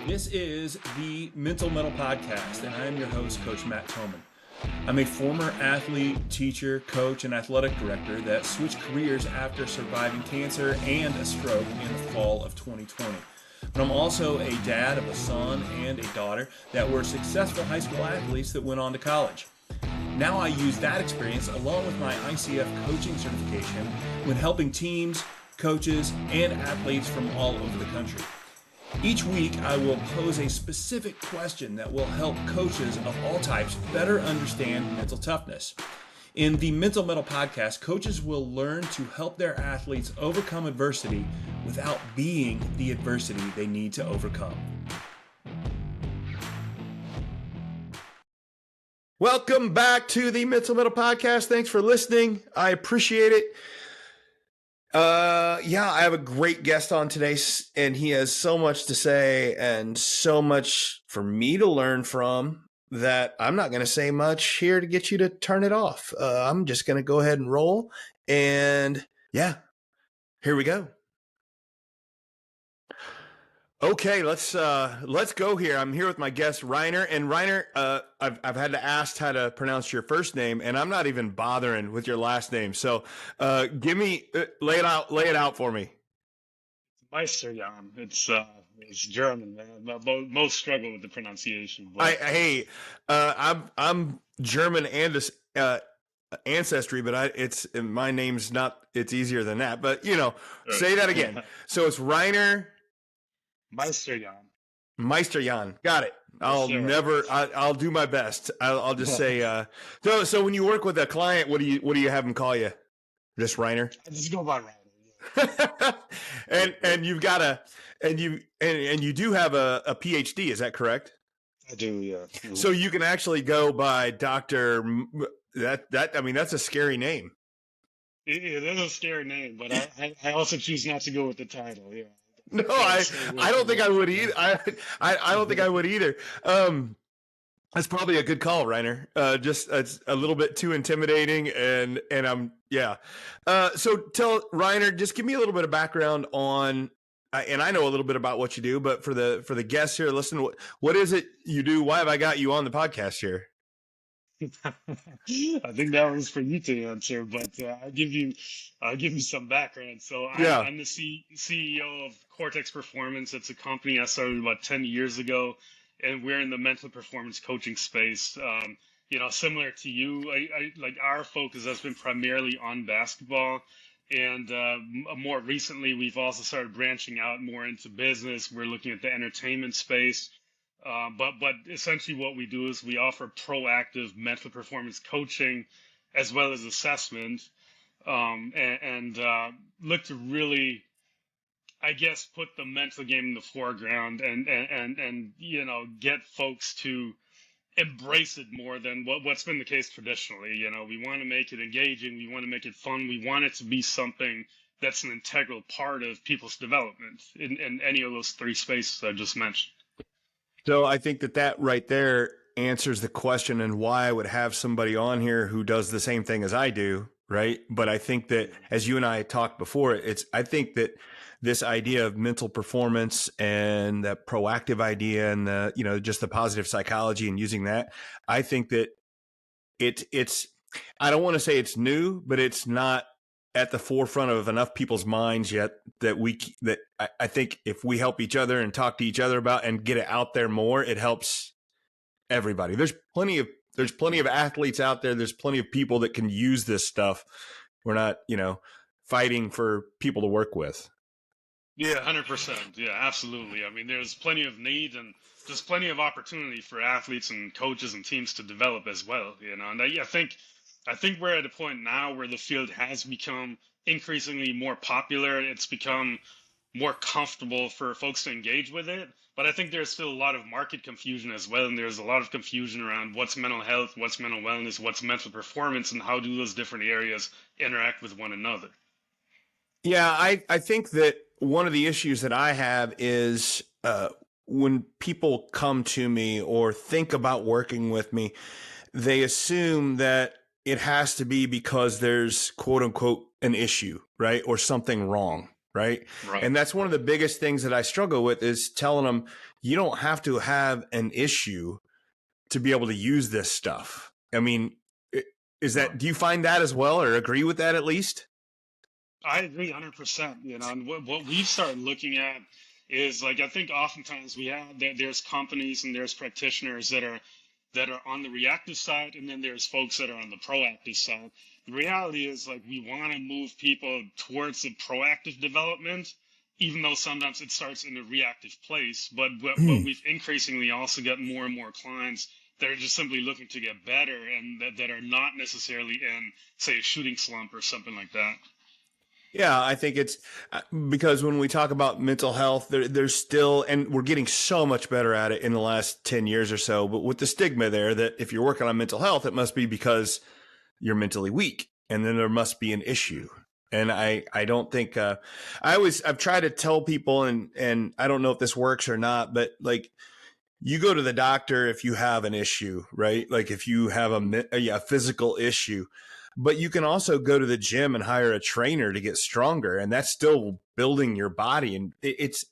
This is the Mettle podcast, and I am your host, Coach Thomann. I'm a former athlete, teacher, coach, and athletic director that switched careers after surviving cancer and a stroke in the fall of 2020. But I'm also a dad of a son and a daughter that were successful high school athletes that went on to college. Now I use that experience along with my ICF coaching certification when helping teams, coaches, and athletes from all over the country. Each week, I will pose a specific question that will help coaches of all types better understand mental toughness. In the Mettle podcast, coaches will learn to help their athletes overcome adversity without being the adversity they need to overcome. Welcome back to the Mettle podcast. Thanks for listening. I appreciate it. I have a great guest on today, and he has so much to say and so much for me to learn from that I'm not going to say much here to get you to turn it off. I'm just going to go ahead and roll, and here we go. Okay, let's go here. I'm here with my guest Reiner, and Reiner, I've had to ask how to pronounce your first name, and I'm not even bothering with your last name. So, lay it out for me. Meisterjahn. It's German, man. Most struggle with the pronunciation. But I'm German and ancestry, but my name's not. It's easier than that. But say that again. So it's Reiner. Meisterjahn. Got it. I'll do my best. I'll just say, so when you work with a client, what do you have them call you? Just Reiner? I just go by Reiner. Yeah. and you've got you do have a PhD, is that correct? I do, yeah. Mm-hmm. So you can actually go by Dr. That's a scary name. It is a scary name, but I also choose not to go with the title, yeah. No, I don't think I would either. I don't think I would either. That's probably a good call, Reiner. Just it's a little bit too intimidating, and So tell Reiner, just give me a little bit of background on, and I know a little bit about what you do, but for the guests here, listen, what is it you do? Why have I got you on the podcast here? I think that was for you to answer, but I'll give you some background. So I'm the CEO of Courtex Performance. It's a company I started about 10 years ago, and we're in the mental performance coaching space. Similar to you, I like our focus has been primarily on basketball, and more recently we've also started branching out more into business. We're looking at the entertainment space. But essentially what we do is we offer proactive mental performance coaching as well as assessment, and look to really, I guess, put the mental game in the foreground and get folks to embrace it more than what's been the case traditionally. We want to make it engaging. We want to make it fun. We want it to be something that's an integral part of people's development in any of those three spaces I just mentioned. So I think that right there answers the question and why I would have somebody on here who does the same thing as I do, right? But I think that as you and I talked before, I think that this idea of mental performance and that proactive idea and just the positive psychology and using that, I think that it's I don't want to say it's new, but it's not at the forefront of enough people's minds yet that I think if we help each other and talk to each other about and get it out there more, it helps everybody. There's plenty of athletes out there. There's plenty of people that can use this stuff. We're not, fighting for people to work with. Yeah, 100%. Yeah, absolutely. I mean, there's plenty of need and there's plenty of opportunity for athletes and coaches and teams to develop as well. And I think we're at a point now where the field has become increasingly more popular. It's become more comfortable for folks to engage with it. But I think there's still a lot of market confusion as well. And there's a lot of confusion around what's mental health, what's mental wellness, what's mental performance, and how do those different areas interact with one another. Yeah, I think that one of the issues that I have is when people come to me or think about working with me, they assume that it has to be because there's quote unquote an issue, right? Or something wrong. right? Right. And that's one of the biggest things that I struggle with is telling them you don't have to have an issue to be able to use this stuff. I mean, is that, do you find that as well or agree with that at least? I agree 100%. And what we've started looking at is like I think oftentimes there's companies and there's practitioners that are on the reactive side, and then there's folks that are on the proactive side. The reality is like we want to move people towards the proactive development, even though sometimes it starts in a reactive place. But we've increasingly also got more and more clients that are just simply looking to get better and that are not necessarily in, say, a shooting slump or something like that. Yeah, I think it's because when we talk about mental health, there's still, and we're getting so much better at it in the last 10 years or so, but with the stigma there that if you're working on mental health, it must be because you're mentally weak and then there must be an issue. And I don't think, I've tried to tell people and I don't know if this works or not, but like you go to the doctor if you have an issue, right? Like if you have a physical issue, but you can also go to the gym and hire a trainer to get stronger. And that's still building your body. And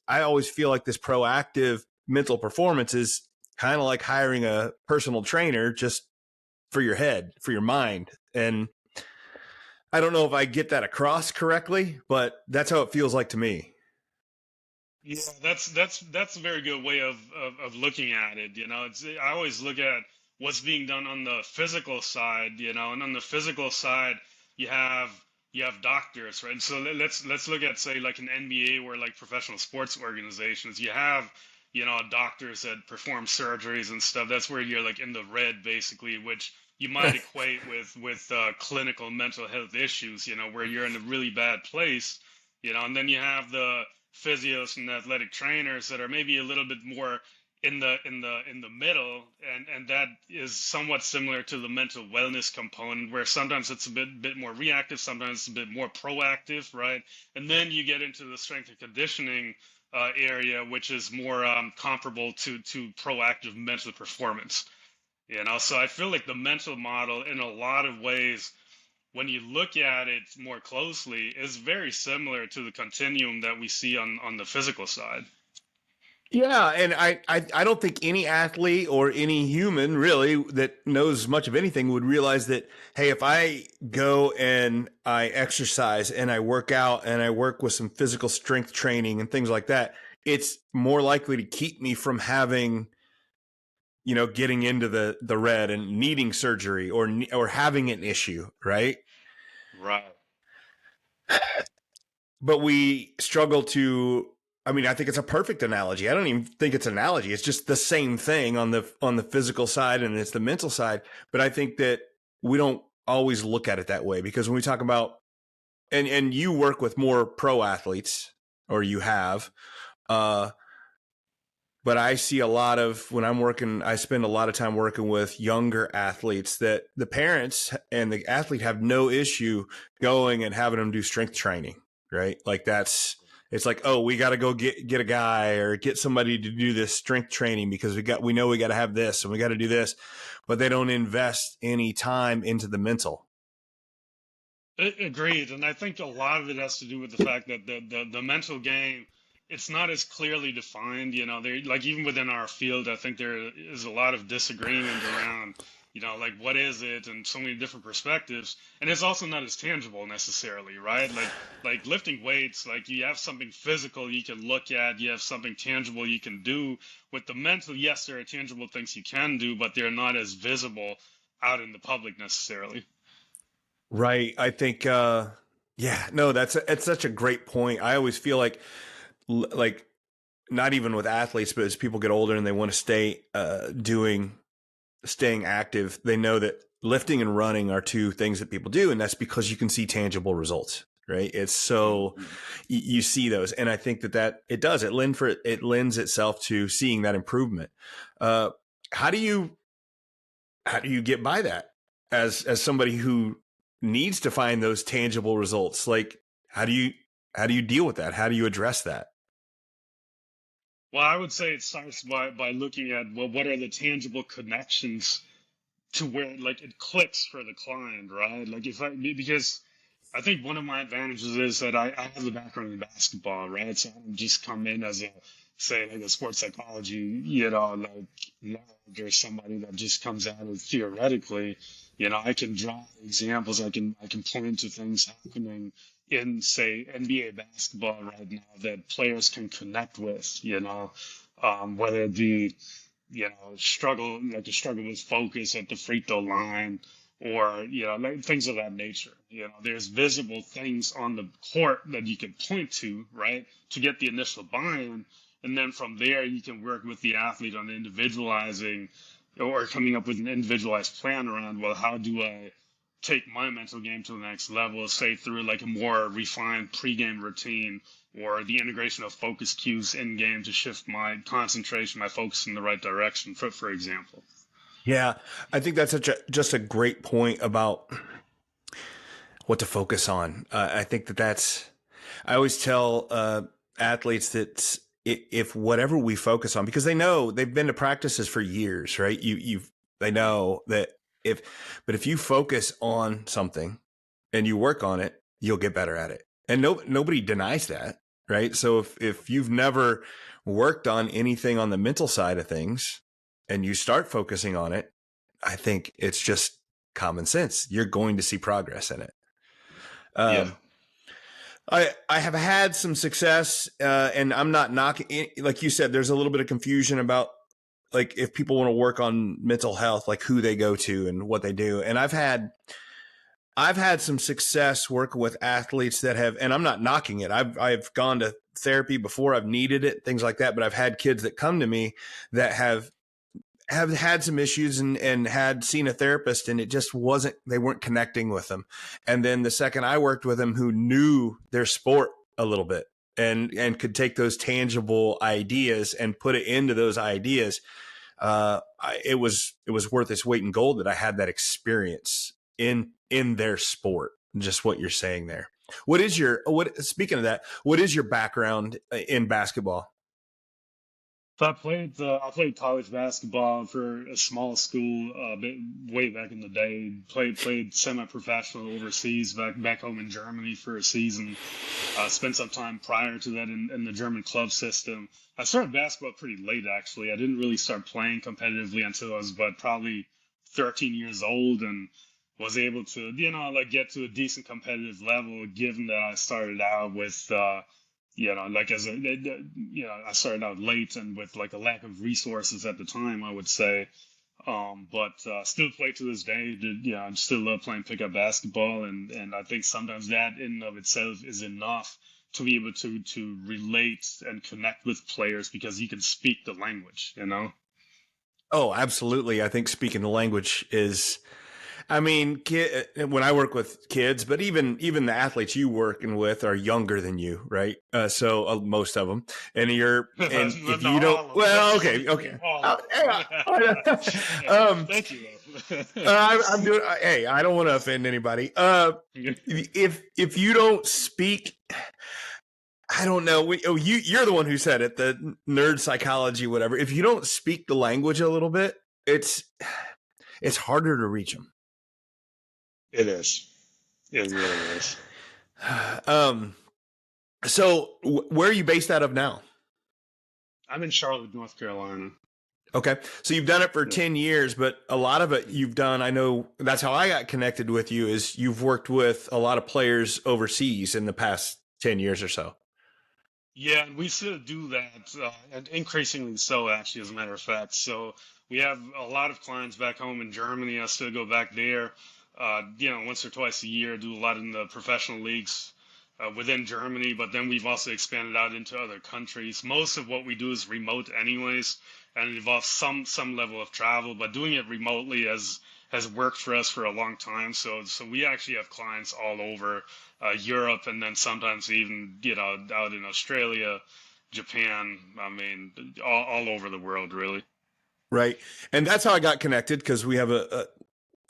I always feel like this proactive mental performance is kind of like hiring a personal trainer just for your head, for your mind. And I don't know if I get that across correctly, but that's how it feels like to me. Yeah, that's a very good way of looking at it. I always look at what's being done on the physical side, and on the physical side you have you have doctors, right? So let's look at, say, like an NBA or like professional sports organizations. You have doctors that perform surgeries and stuff. That's where you're like in the red basically, which you might equate with clinical mental health issues, where you're in a really bad place, and then you have the physios and athletic trainers that are maybe a little bit more in the middle, and that is somewhat similar to the mental wellness component, where sometimes it's a bit more reactive, sometimes it's a bit more proactive, right? And then you get into the strength and conditioning area, which is more comparable to proactive mental performance. So I feel like the mental model, in a lot of ways, when you look at it more closely, is very similar to the continuum that we see on the physical side. Yeah, and I don't think any athlete or any human really that knows much of anything would realize that, hey, if I go and I exercise and I work out and I work with some physical strength training and things like that, it's more likely to keep me from having, getting into the red and needing surgery or having an issue, right? Right. But we struggle to, I mean, I think it's a perfect analogy. I don't even think it's an analogy. It's just the same thing on the physical side and it's the mental side. But I think that we don't always look at it that way, because when we talk about, and you work with more pro athletes, or you have, but I see a lot of, when I'm working, I spend a lot of time working with younger athletes that the parents and the athlete have no issue going and having them do strength training, right? Like it's like, oh, we got to go get a guy or get somebody to do this strength training because we know we got to have this and we got to do this, but they don't invest any time into the mental. Agreed, and I think a lot of it has to do with the fact that the mental game, it's not as clearly defined. There, like, even within our field, I think there is a lot of disagreement around, like, what is it, and so many different perspectives, and it's also not as tangible necessarily, right? Like lifting weights, like you have something physical you can look at, you have something tangible you can do. With the mental, yes, there are tangible things you can do, but they're not as visible out in the public necessarily. Right. I think, yeah, no, it's such a great point. I always feel like not even with athletes, but as people get older and they want to stay, staying active, they know that lifting and running are two things that people do. And that's because you can see tangible results, right? It's so Mhm. you see those. And I think that it lends itself to seeing that improvement. Uh, how do you get by that as somebody who needs to find those tangible results? Like, how do you deal with that? How do you address that? Well, I would say it starts by looking at, well, what are the tangible connections to where like it clicks for the client, right? Like, because I think one of my advantages is that I have the background in basketball, right? So I don't just come in as a, say, like a sports psychology, like nerd or somebody that just comes at it theoretically. I can draw examples. I can point to things happening in, say, NBA basketball right now that players can connect with. Whether it be struggle with focus at the free throw line, or like things of that nature. There's visible things on the court that you can point to, right, to get the initial buy-in, and then from there you can work with the athlete on individualizing or coming up with an individualized plan around, well, how do I take my mental game to the next level, say through like a more refined pregame routine, or the integration of focus cues in game to shift my concentration, my focus in the right direction, for example. Yeah, I think that's just a great point about what to focus on. I think I always tell athletes that if whatever we focus on, because they know they've been to practices for years, right? They know that but if you focus on something and you work on it, you'll get better at it. And nobody denies that, right? So if you've never worked on anything on the mental side of things and you start focusing on it, I think it's just common sense. You're going to see progress in it. Yeah. I have had some success, and I'm not knocking. Like you said, there's a little bit of confusion about like if people want to work on mental health, like who they go to and what they do. And I've had some success working with athletes that have, and I'm not knocking it. I've gone to therapy before, I've needed it, things like that. But I've had kids that come to me that have had some issues and had seen a therapist, and it just they weren't connecting with them. And then the second I worked with them, who knew their sport a little bit and could take those tangible ideas and put it into those ideas, it was worth its weight in gold that I had that experience in their sport. Just what you're saying there. Speaking of that, what is your background in basketball? So I played college basketball for a small school way back in the day. Played semi-professional overseas back home in Germany for a season. Spent some time prior to that in the German club system. I started basketball pretty late, actually. I didn't really start playing competitively until I was about probably 13 years old, and was able to like get to a decent competitive level, given that I started out with like I started out late and with like a lack of resources at the time, I would say. But still play to this day. I still love playing pickup basketball, and I think sometimes that in and of itself is enough to be able to relate and connect with players because you can speak the language. Oh, absolutely. I think speaking the language is, I mean, when I work with kids, but even the athletes you working with are younger than you, right? So most of them, and if No, you don't, all of them. Let's well, just be okay, clear, okay. all of them. Yeah, um, thank you, though. I'm doing. Hey, I don't want to offend anybody. If you don't speak, I don't know. You're the one who said it. The nerd psychology, whatever. If you don't speak the language a little bit, it's harder to reach them. It is. It really is. Um. So, where are you based out of now? I'm in Charlotte, North Carolina. Okay. So you've done it for Yeah. 10 years, but a lot of it you've done, I know that's how I got connected with you, is you've worked with a lot of players overseas in the past 10 years or so. Yeah, and we still do that, and increasingly so, actually, as a matter of fact. So we have a lot of clients back home in Germany. I still go back there, once or twice a year, do a lot in the professional leagues within Germany, but then we've also expanded out into other countries. Most of what we do is remote anyways, and it involves some level of travel, but doing it remotely has worked for us for a long time. So we actually have clients all over Europe, and then sometimes even out in Australia, Japan. I mean, all over the world, really. Right. And that's how I got connected, because we have a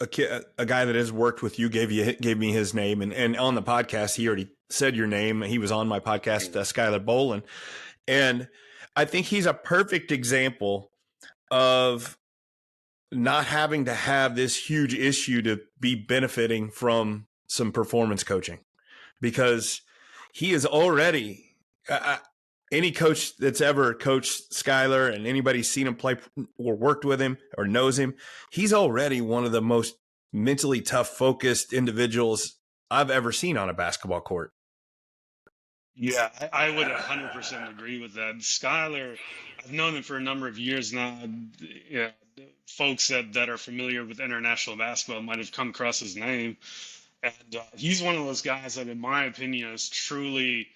guy that has worked with you, gave me his name, and on the podcast he already said your name. He was on my podcast, Skylar Bolin, and I think he's a perfect example of not having to have this huge issue to be benefiting from some performance coaching. because he is already any coach that's ever coached Skylar and anybody's seen him play or worked with him or knows him, he's already one of the most mentally tough, focused individuals I've ever seen on a basketball court. Yeah, I would 100% agree with that. Skylar, I've known him for a number of years now. Yeah, folks that are familiar with international basketball might have come across his name. And he's one of those guys that, in my opinion, has truly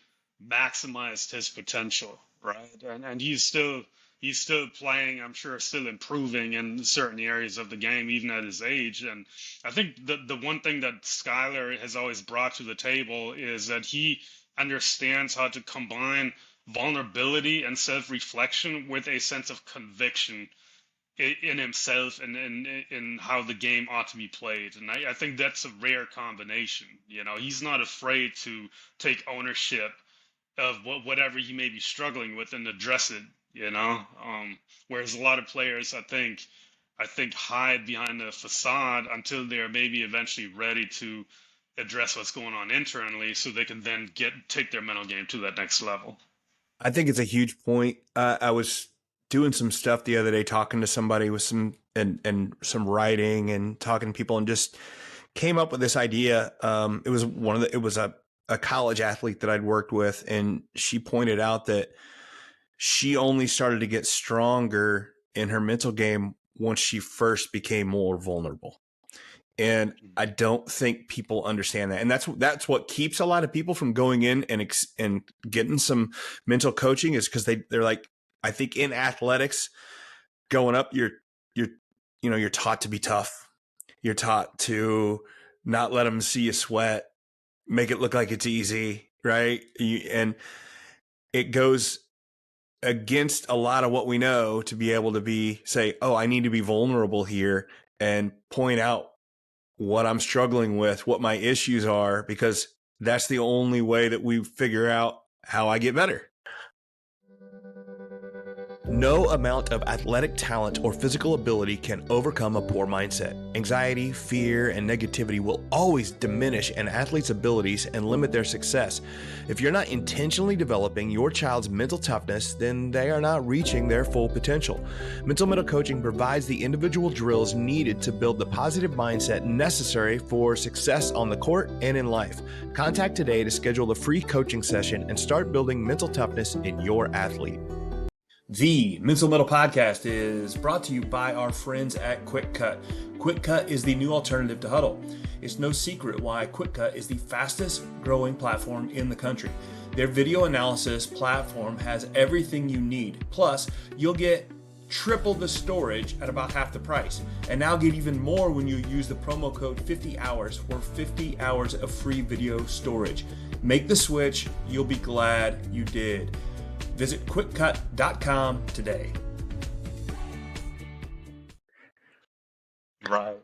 maximized his potential, right? And he's still playing, I'm sure, still improving in certain areas of the game, even at his age. And I think the one thing that Skylar has always brought to the table is that he understands how to combine vulnerability and self-reflection with a sense of conviction in himself and in how the game ought to be played. And I think that's a rare combination. You know, he's not afraid to take ownership of whatever he may be struggling with and address it, you know. Whereas a lot of players, I think hide behind the facade until they're maybe eventually ready to address what's going on internally so they can then take their mental game to that next level. I think it's a huge point. I was doing some stuff the other day, talking to somebody with some and some writing and talking to people, and just came up with this idea. It was a college athlete that I'd worked with, and she pointed out that she only started to get stronger in her mental game once she first became more vulnerable. And I don't think people understand that. And that's what keeps a lot of people from going in and getting some mental coaching, is because they're like, I think in athletics going up, you're taught to be tough. You're taught to not let them see you sweat, make it look like it's easy. Right. And it goes against a lot of what we know to be able to say, oh, I need to be vulnerable here and point out what I'm struggling with, what my issues are, because that's the only way that we figure out how I get better. No amount of athletic talent or physical ability can overcome a poor mindset. Anxiety, fear, and negativity will always diminish an athlete's abilities and limit their success. If you're not intentionally developing your child's mental toughness, then they are not reaching their full potential. Mental coaching provides the individual drills needed to build the positive mindset necessary for success on the court and in life. Contact today to schedule a free coaching session and start building mental toughness in your athlete. The Mental Podcast is brought to you by our friends at Quick Cut. Quick Cut is the new alternative to Huddle. It's no secret why Quick Cut is the fastest growing platform in the country. Their video analysis platform has everything you need. Plus, you'll get triple the storage at about half the price. And now get even more when you use the promo code 50hours for 50 hours of free video storage. Make the switch. You'll be glad you did. Visit quickcut.com today. Right.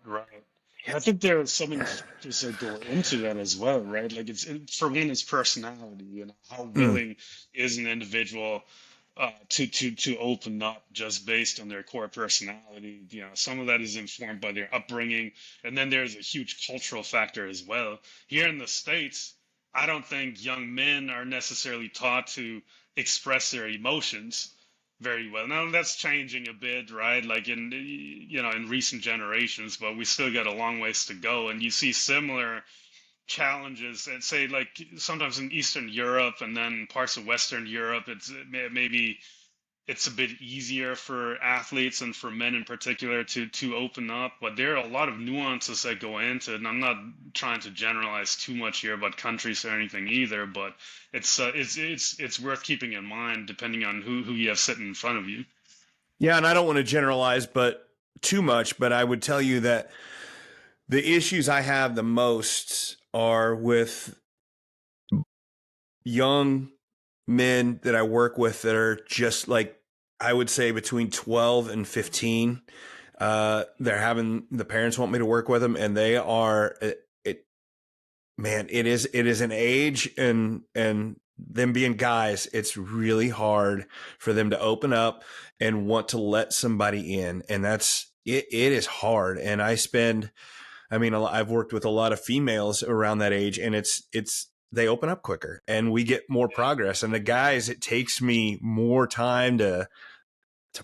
I think there are so many factors that go into that as well, right? Like for one, it's personality. You know, how willing is an individual to open up just based on their core personality? You know, some of that is informed by their upbringing, and then there's a huge cultural factor as well. Here in the States, I don't think young men are necessarily taught to express their emotions very well. Now that's changing a bit, right? Like in recent generations, but we still got a long ways to go. And you see similar challenges, and say like sometimes in Eastern Europe and then parts of Western Europe, it's a bit easier for athletes and for men in particular to open up, but there are a lot of nuances that go into it. And I'm not trying to generalize too much here about countries or anything either, but it's worth keeping in mind depending on who you have sitting in front of you. Yeah, and I don't want to generalize but too much, but I would tell you that the issues I have the most are with young men that I work with that are just like, I would say between 12 and 15. The parents want me to work with them, and they are, it is an age, and them being guys, it's really hard for them to open up and want to let somebody in. And it is hard. And I've worked with a lot of females around that age, and it's they open up quicker and we get more progress. And the guys, it takes me more time to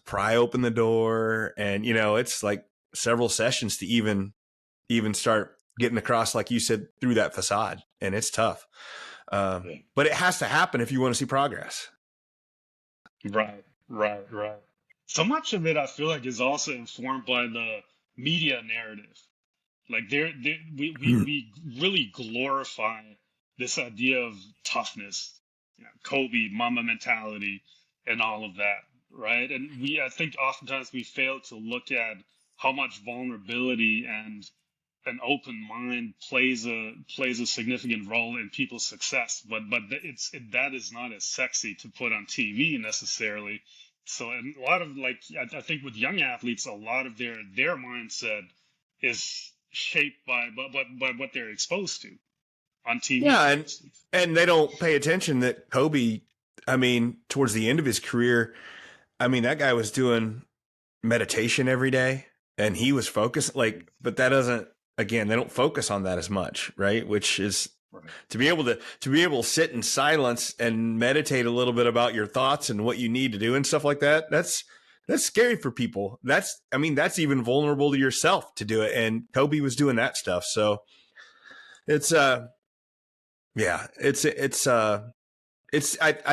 pry open the door. And, it's like several sessions to even start getting across, like you said, through that facade. And it's tough. But it has to happen if you want to see progress. Right, right, right. So much of it, I feel like, is also informed by the media narrative. Like we really glorify this idea of toughness, Kobe, Mamba mentality, and all of that, right? And I think oftentimes we fail to look at how much vulnerability and an open mind plays a significant role in people's success. But that is not as sexy to put on TV necessarily. So, and a lot of, like, I think with young athletes, a lot of their mindset is shaped by what they're exposed to on TV. Yeah, and they don't pay attention that Kobe, towards the end of his career, that guy was doing meditation every day and he was focused, but that doesn't, again, they don't focus on that as much, right? Which is Right. to be able to sit in silence and meditate a little bit about your thoughts and what you need to do and stuff like that. That's scary for people. That's even vulnerable to yourself to do it. And Kobe was doing that stuff. So it's, I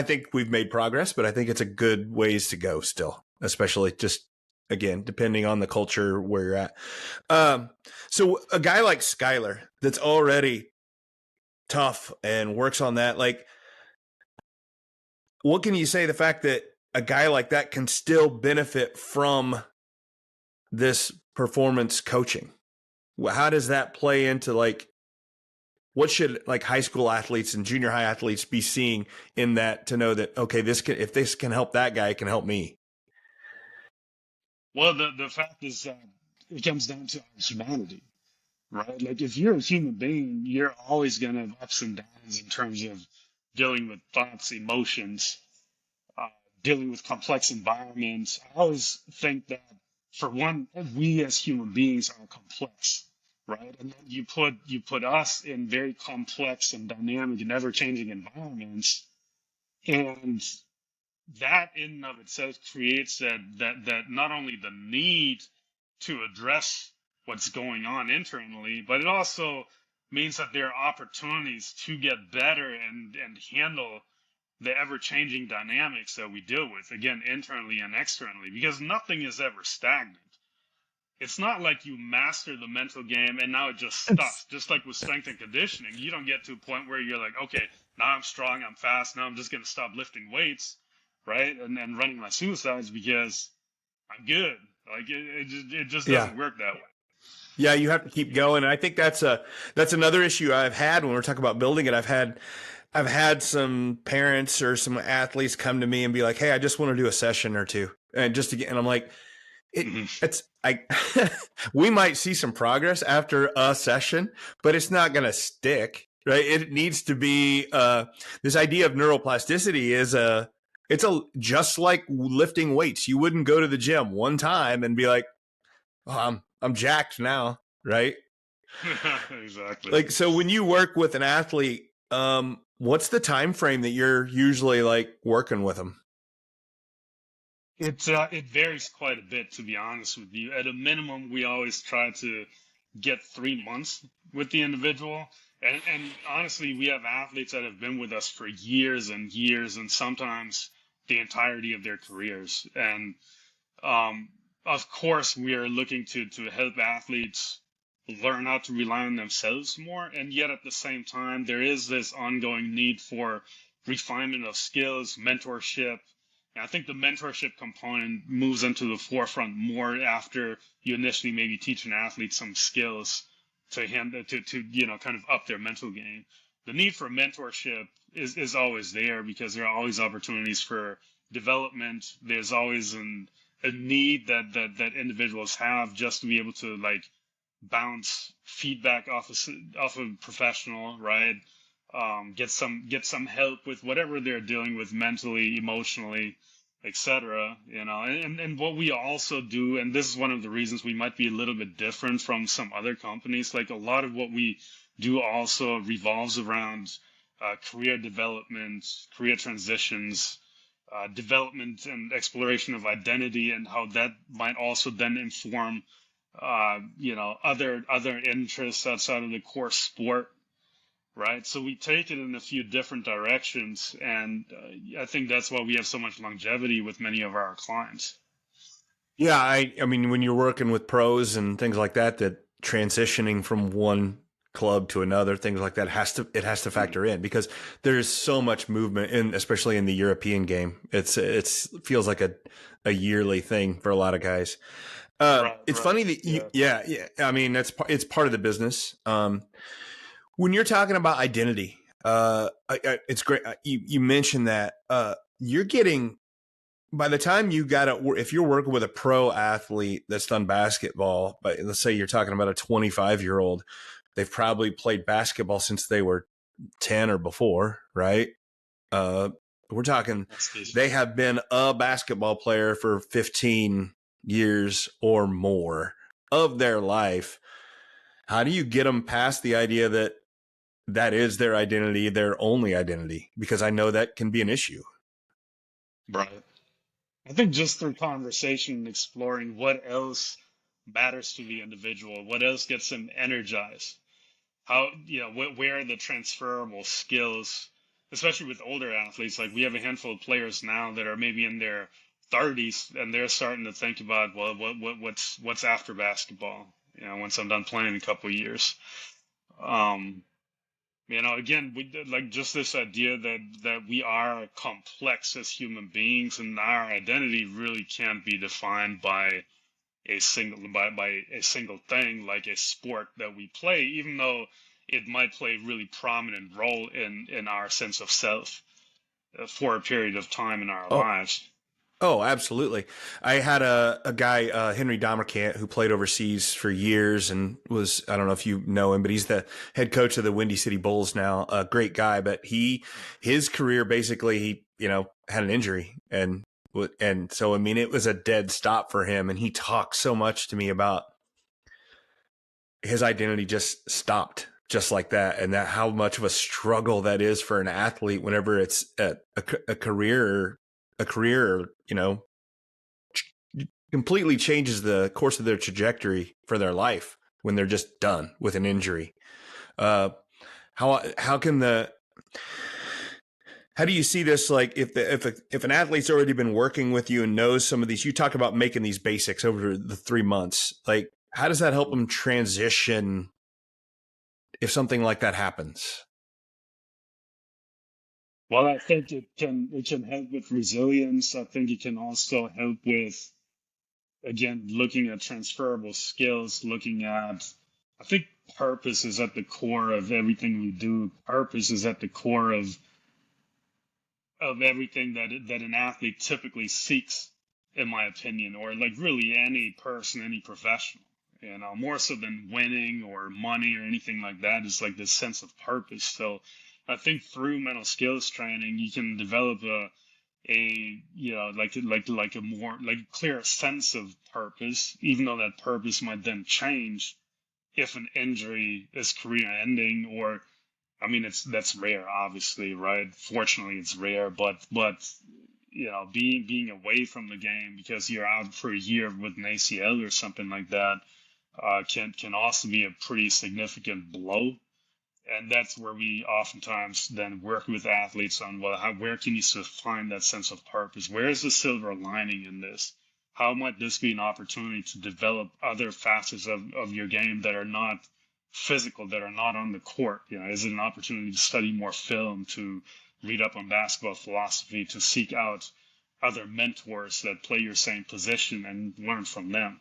think we've made progress, but I think it's a good ways to go still, especially just, again, depending on the culture where you're at. So a guy like Skylar that's already tough and works on that, like, what can you say the fact that a guy like that can still benefit from this performance coaching? How does that play into, like, what should, like, high school athletes and junior high athletes be seeing in that to know that, okay, if this can help that guy, it can help me? Well, the fact is that it comes down to our humanity, right? Like, if you're a human being, you're always going to have ups and downs in terms of dealing with thoughts, emotions, uh, dealing with complex environments. I always think that, for one, we as human beings are complex, right? And then you put us in very complex and dynamic and ever-changing environments, and that in and of itself creates that not only the need to address what's going on internally, but it also means that there are opportunities to get better and handle the ever-changing dynamics that we deal with, again, internally and externally, because nothing is ever stagnant. It's not like you master the mental game and now it just stops. Just like with strength and conditioning, you don't get to a point where you're like, okay, now I'm strong, I'm fast, now I'm just going to stop lifting weights, right? And then running my suicides because I'm good. Like, it just doesn't work that way. Yeah, you have to keep going. And I think that's another issue I've had when we're talking about building it. I've had some parents or some athletes come to me and be like, "Hey, I just want to do a session or two," and and I'm like, we might see some progress after a session, but it's not going to stick, right? It needs to be this idea of neuroplasticity it's just like lifting weights. You wouldn't go to the gym one time and be like, "Oh, I'm jacked now," right? Exactly. Like, so when you work with an athlete, what's the time frame that you're usually, like, working with them? It varies quite a bit, to be honest with you. At a minimum, we always try to get 3 months with the individual. And honestly, we have athletes that have been with us for years and years, and sometimes the entirety of their careers. And of course, we are looking to help athletes learn how to rely on themselves more. And yet at the same time, there is this ongoing need for refinement of skills, mentorship. And I think the mentorship component moves into the forefront more after you initially maybe teach an athlete some skills to kind of up their mental game. The need for mentorship is always there because there are always opportunities for development. There's always a need that individuals have just to be able to, like, bounce feedback off a professional, right? Get some help with whatever they're dealing with mentally, emotionally, etc. And what we also do, and this is one of the reasons we might be a little bit different from some other companies. Like, a lot of what we do also revolves around career development, career transitions, development and exploration of identity, and how that might also then inform, other interests outside of the core sport, right? So we take it in a few different directions, and I think that's why we have so much longevity with many of our clients. Yeah, I mean, when you're working with pros and things like that, that transitioning from one club to another, things like that has to factor in, because there's so much movement in, especially in the European game. It's feels like a yearly thing for a lot of guys. It's funny that yeah. I mean, it's part of the business. When you're talking about identity, it's great. You mentioned that you're getting, by the time you got it, if you're working with a pro athlete that's done basketball, but let's say you're talking about a 25-year-old, they've probably played basketball since they were 10 or before, right? We're talking they have been a basketball player for 15 years or more of their life. How do you get them past the idea that that is their identity, their only identity? Because I know that can be an issue. Right. I think just through conversation and exploring what else matters to the individual, what else gets them energized, how, where are the transferable skills, especially with older athletes. Like, we have a handful of players now that are maybe in their 30s, and they're starting to think about, well, what's after basketball, once I'm done playing in a couple of years. Again, like, just this idea that we are complex as human beings, and our identity really can't be defined by a single thing, like a sport that we play, even though it might play a really prominent role in our sense of self for a period of time in our lives. Oh, absolutely. I had a guy, Henry Domercant, who played overseas for years and was, I don't know if you know him, but he's the head coach of the Windy City Bulls now. A great guy, but his career basically, he, had an injury, and so, I mean, it was a dead stop for him. And he talked so much to me about his identity just stopped just like that, and that how much of a struggle that is for an athlete whenever it's a career, completely changes the course of their trajectory for their life when they're just done with an injury. How do you see this? Like, if an athlete's already been working with you and knows some of these, you talk about making these basics over the 3 months. Like, how does that help them transition if something like that happens? Well, I think it can help with resilience. I think it can also help with, again, looking at transferable skills, looking at, I think purpose is at the core of everything we do. Purpose is at the core of everything that an athlete typically seeks, in my opinion, or like really any person, any professional, more so than winning or money or anything like that. Is like this sense of purpose. So I think through mental skills training, you can develop like a more like clear sense of purpose, even though that purpose might then change if an injury is career ending. Or, I mean, that's rare, obviously, right? Fortunately, it's rare, but being away from the game because you're out for a year with an ACL or something like that can also be a pretty significant blow. And that's where we oftentimes then work with athletes on, well, where can you sort of find that sense of purpose? Where is the silver lining in this? How might this be an opportunity to develop other facets of your game that are not physical, that are not on the court? Is it an opportunity to study more film, to read up on basketball philosophy, to seek out other mentors that play your same position and learn from them?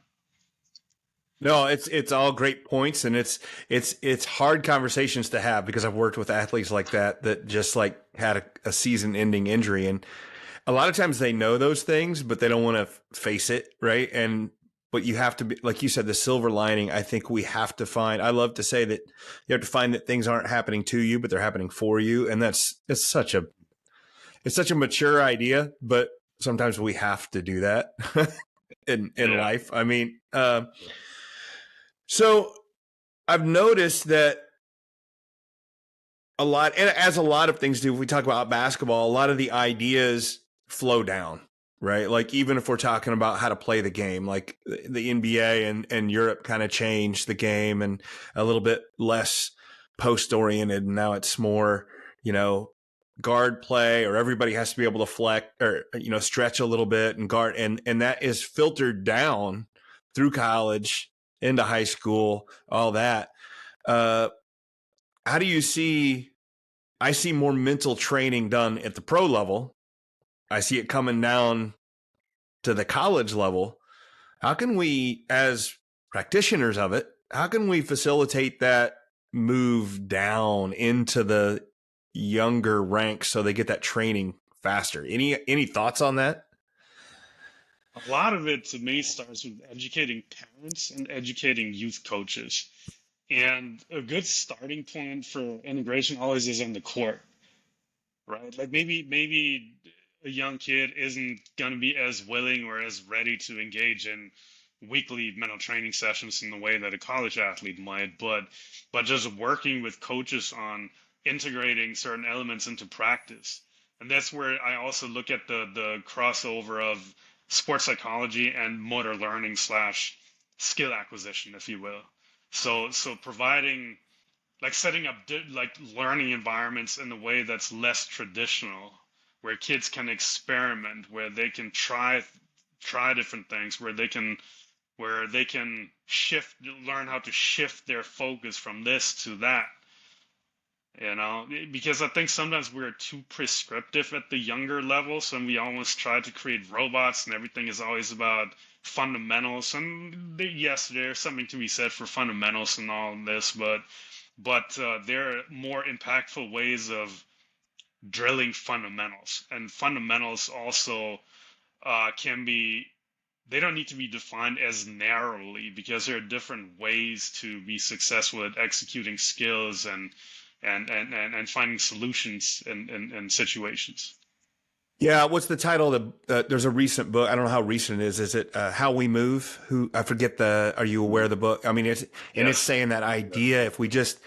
No, it's all great points, and it's hard conversations to have, because I've worked with athletes like that just like had a season-ending injury, and a lot of times they know those things, but they don't want to face it, right? But you have to be, like you said, the silver lining. I think we have to find. I love to say that you have to find that things aren't happening to you, but they're happening for you, and it's such a mature idea, but sometimes we have to do that in life. I mean. So I've noticed that a lot, and as a lot of things do, if we talk about basketball, a lot of the ideas flow down, right? Like even if we're talking about how to play the game, like the NBA and Europe kind of changed the game and a little bit less post oriented. And now it's more, guard play, or everybody has to be able to flex or, stretch a little bit and guard. And that is filtered down through college into high school, all that. How do you see? I see more mental training done at the pro level. I see it coming down to the college level. How can we, as practitioners of it, how can we facilitate that move down into the younger ranks so they get that training faster? Any thoughts on that? A lot of it to me starts with educating parents and educating youth coaches. And a good starting point for integration always is on the court, right? Like maybe a young kid isn't going to be as willing or as ready to engage in weekly mental training sessions in the way that a college athlete might, but just working with coaches on integrating certain elements into practice. And that's where I also look at the crossover of sports psychology and motor learning slash skill acquisition, if you will. So providing, like, setting up like learning environments in a way that's less traditional, where kids can experiment, where they can try different things, where they can learn how to shift their focus from this to that. Because I think sometimes we're too prescriptive at the younger levels, and we almost try to create robots, and everything is always about fundamentals. And yes, there's something to be said for fundamentals and all of this, but there are more impactful ways of drilling fundamentals, and fundamentals also they don't need to be defined as narrowly, because there are different ways to be successful at executing skills and finding solutions in situations. Yeah, what's the title of there's a recent book. I don't know how recent it is. Is it How We Move? I forget are you aware of the book? I mean, it's saying that idea, if we just,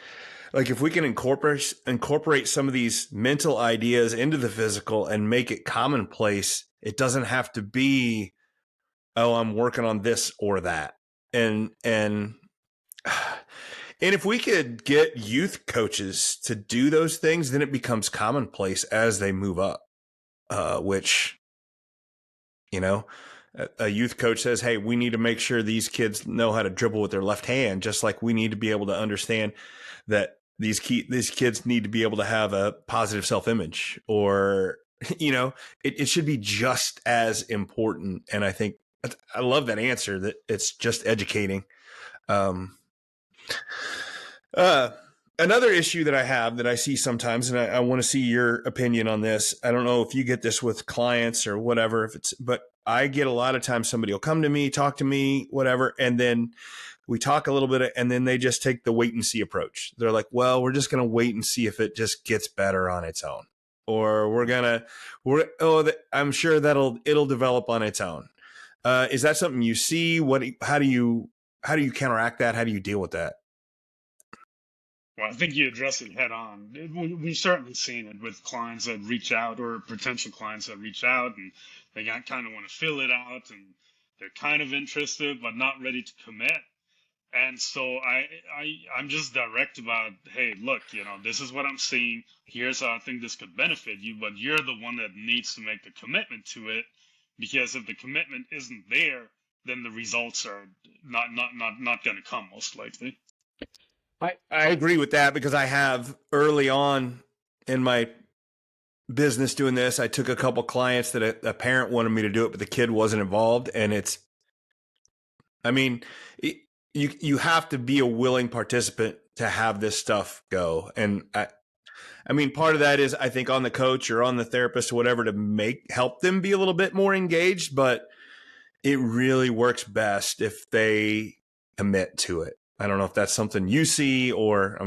like, if we can incorporate some of these mental ideas into the physical and make it commonplace, it doesn't have to be, oh, I'm working on this or that. And if we could get youth coaches to do those things, then it becomes commonplace as they move up. Which, a youth coach says, hey, we need to make sure these kids know how to dribble with their left hand, just like we need to be able to understand that these kids need to be able to have a positive self-image, or, it should be just as important. And I think I love that answer, that it's just educating. Another issue that I have that I see sometimes, and I want to see your opinion on this. I don't know if you get this with clients or whatever, but I get a lot of times somebody will come to me, talk to me, whatever, and then we talk a little bit, and then they just take the wait and see approach. They're like, well, we're just going to wait and see if it just gets better on its own, or I'm sure it'll develop on its own. Is that something you see? How do you counteract that? How do you deal with that? Well, I think you address it head on. We've certainly seen it with clients that reach out, or potential clients that reach out, and they kind of want to fill it out, and they're kind of interested but not ready to commit. And so I'm just direct about, hey, look, this is what I'm seeing. Here's how I think this could benefit you, but you're the one that needs to make the commitment to it, because if the commitment isn't there, then the results are not going to come, most likely. I agree with that, because I have early on in my business doing this, I took a couple clients that a parent wanted me to do it, but the kid wasn't involved. And you have to be a willing participant to have this stuff go. And part of that is, I think, on the coach or on the therapist or whatever, to help them be a little bit more engaged, but it really works best if they commit to it. I don't know if that's something you see, or,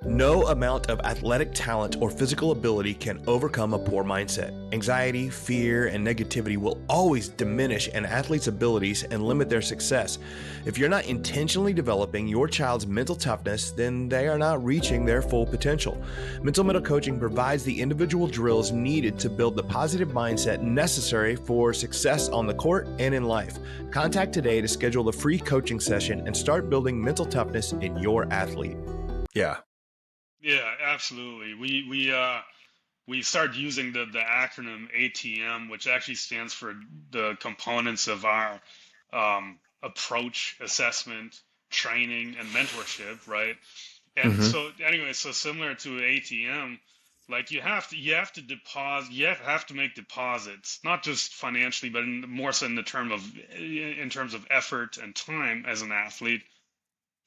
No amount of athletic talent or physical ability can overcome a poor mindset. Anxiety, fear, and negativity will always diminish an athlete's abilities and limit their success. If you're not intentionally developing your child's mental toughness, then they are not reaching their full potential. Mental coaching provides the individual drills needed to build the positive mindset necessary for success on the court and in life. Contact today to schedule a free coaching session and start building mental toughness in your athlete. Yeah. Yeah, absolutely. We started using the acronym ATM, which actually stands for the components of our approach, assessment, training, and mentorship, right? And so anyway, so similar to ATM, like you have to deposit, you have to make deposits, not just financially, but more so in terms of effort and time as an athlete,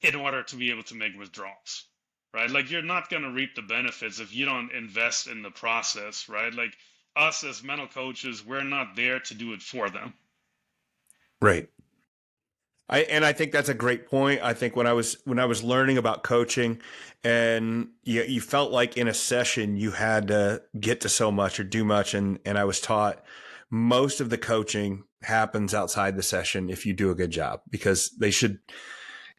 in order to be able to make withdrawals. Right? Like you're not going to reap the benefits if you don't invest in the process, right? Like us as mental coaches, we're not there to do it for them. Right. I think that's a great point. I think when I was learning about coaching, and you felt like in a session you had to get to so much or do much, and I was taught most of the coaching happens outside the session if you do a good job, because they should.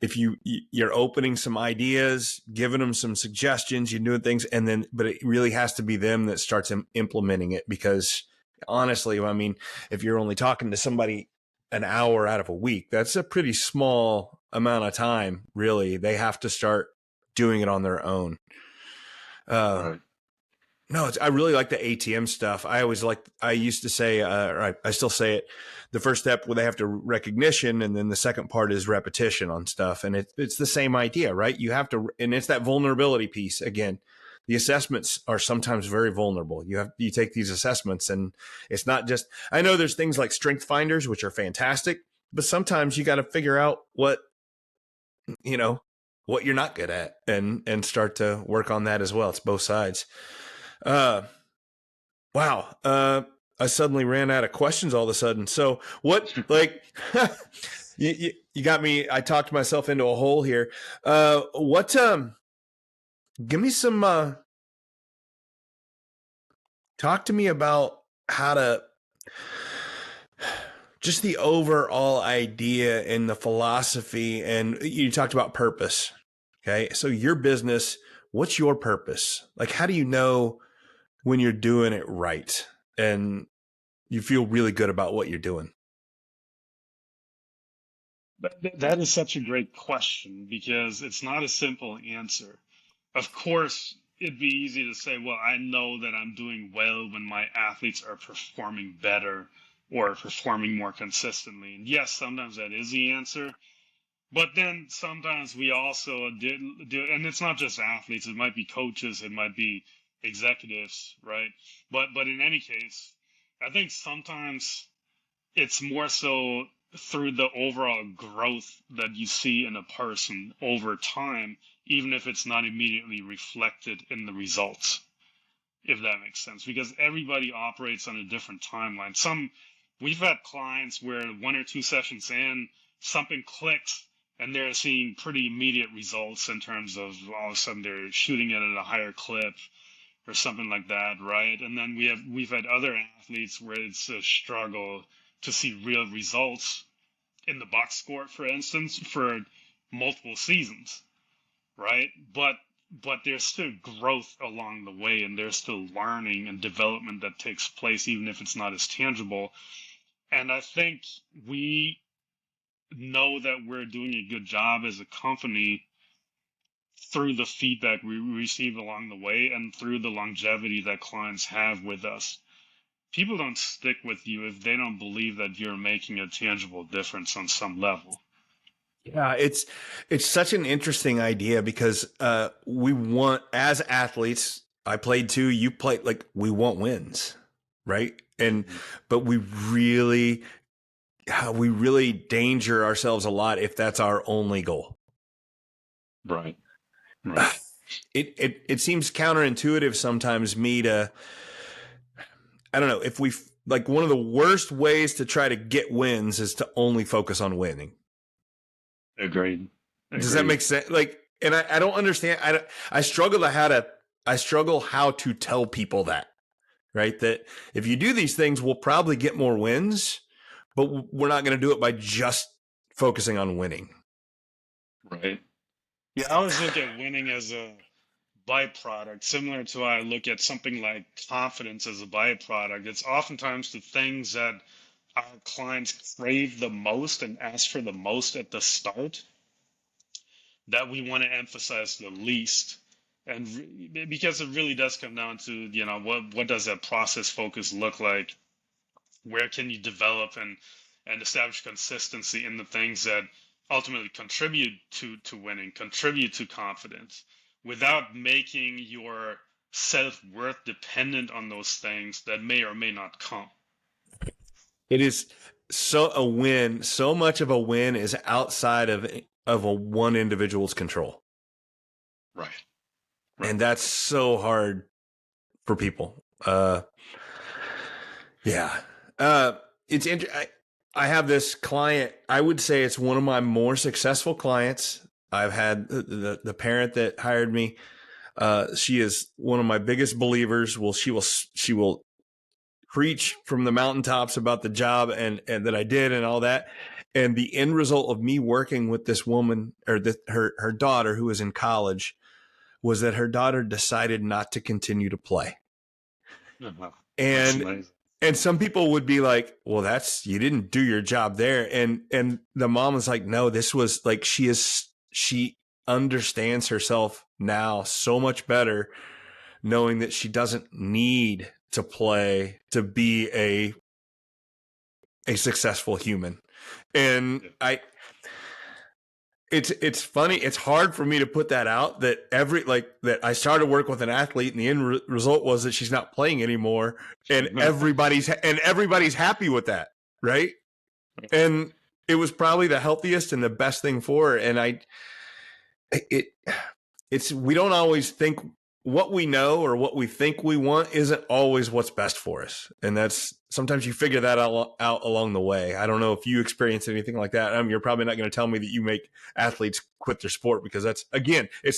If you're opening some ideas, giving them some suggestions, you're doing things, but it really has to be them that starts implementing it. Because honestly, I mean, if you're only talking to somebody an hour out of a week, that's a pretty small amount of time. Really, they have to start doing it on their own. Right. No, I really like the ATM stuff. I used to say, or I still say it, the first step where they have to recognition, and then the second part is repetition on stuff. And it's the same idea, right? You have to, and it's that vulnerability piece. Again, the assessments are sometimes very vulnerable. You take these assessments, and it's not just, I know there's things like strength finders, which are fantastic, but sometimes you got to figure out what you're not good at, and start to work on that as well. It's both sides. Wow. I suddenly ran out of questions all of a sudden. So what, like, you got me, I talked myself into a hole here. Give me some, talk to me about how to, just the overall idea and the philosophy. And you talked about purpose. Okay. So your business, what's your purpose? Like, how do you know when you're doing it right and you feel really good about what you're doing? But that is such a great question, because it's not a simple answer. Of course, it'd be easy to say, well, I know that I'm doing well when my athletes are performing better or performing more consistently. And yes, sometimes that is the answer. But then sometimes we also do, and it's not just athletes, it might be coaches, it might be executives, right? But in any case, I think sometimes it's more so through the overall growth that you see in a person over time, even if it's not immediately reflected in the results, if that makes sense, because everybody operates on a different timeline. We've had clients where 1 or 2 sessions in, something clicks, and they're seeing pretty immediate results in terms of all of a sudden they're shooting it at a higher clip or something like that, right? And then we've had other athletes where it's a struggle to see real results in the box score, for instance, for multiple seasons, right? But there's still growth along the way, and there's still learning and development that takes place, even if it's not as tangible. And I think we know that we're doing a good job as a company through the feedback we receive along the way and through the longevity that clients have with us. People don't stick with you if they don't believe that you're making a tangible difference on some level. Yeah, it's such an interesting idea, because we want, as athletes, I played too, you played, like, we want wins, right? And but we really danger ourselves a lot if that's our only goal. Right. It seems counterintuitive sometimes I don't know, if we, like, one of the worst ways to try to get wins is to only focus on winning. Agreed. Does that make sense? Like, And I don't understand. I struggle how to tell people that, right? That if you do these things, we'll probably get more wins, but we're not going to do it by just focusing on winning. Right. Yeah, I always look at winning as a byproduct, similar to how I look at something like confidence as a byproduct. It's oftentimes the things that our clients crave the most and ask for the most at the start that we want to emphasize the least. And because it really does come down to, what does that process focus look like? Where can you develop and establish consistency in the things that ultimately contribute to winning, contribute to confidence, without making your self-worth dependent on those things that may or may not come. It is so much of a win is outside of a one individual's control. Right. And that's so hard for people. It's interesting. I have this client. I would say it's one of my more successful clients. I've had the parent that hired me. She is one of my biggest believers. She will preach from the mountaintops about the job and that I did and all that. And the end result of me working with this woman or her daughter who was in college was that her daughter decided not to continue to play. Wow. And some people would be like, well, you didn't do your job there. And the mom was like, no, this was like, she understands herself now so much better, knowing that she doesn't need to play to be a successful human. And it's funny. It's hard for me to put that out that that I started work with an athlete and the end result was that she's not playing anymore. And everybody's happy with that. Right. And it was probably the healthiest and the best thing for her. And we don't always think what we know or what we think we want isn't always what's best for us. And sometimes you figure that out along the way. I don't know if you experience anything like that. You're probably not going to tell me that you make athletes quit their sport, because it's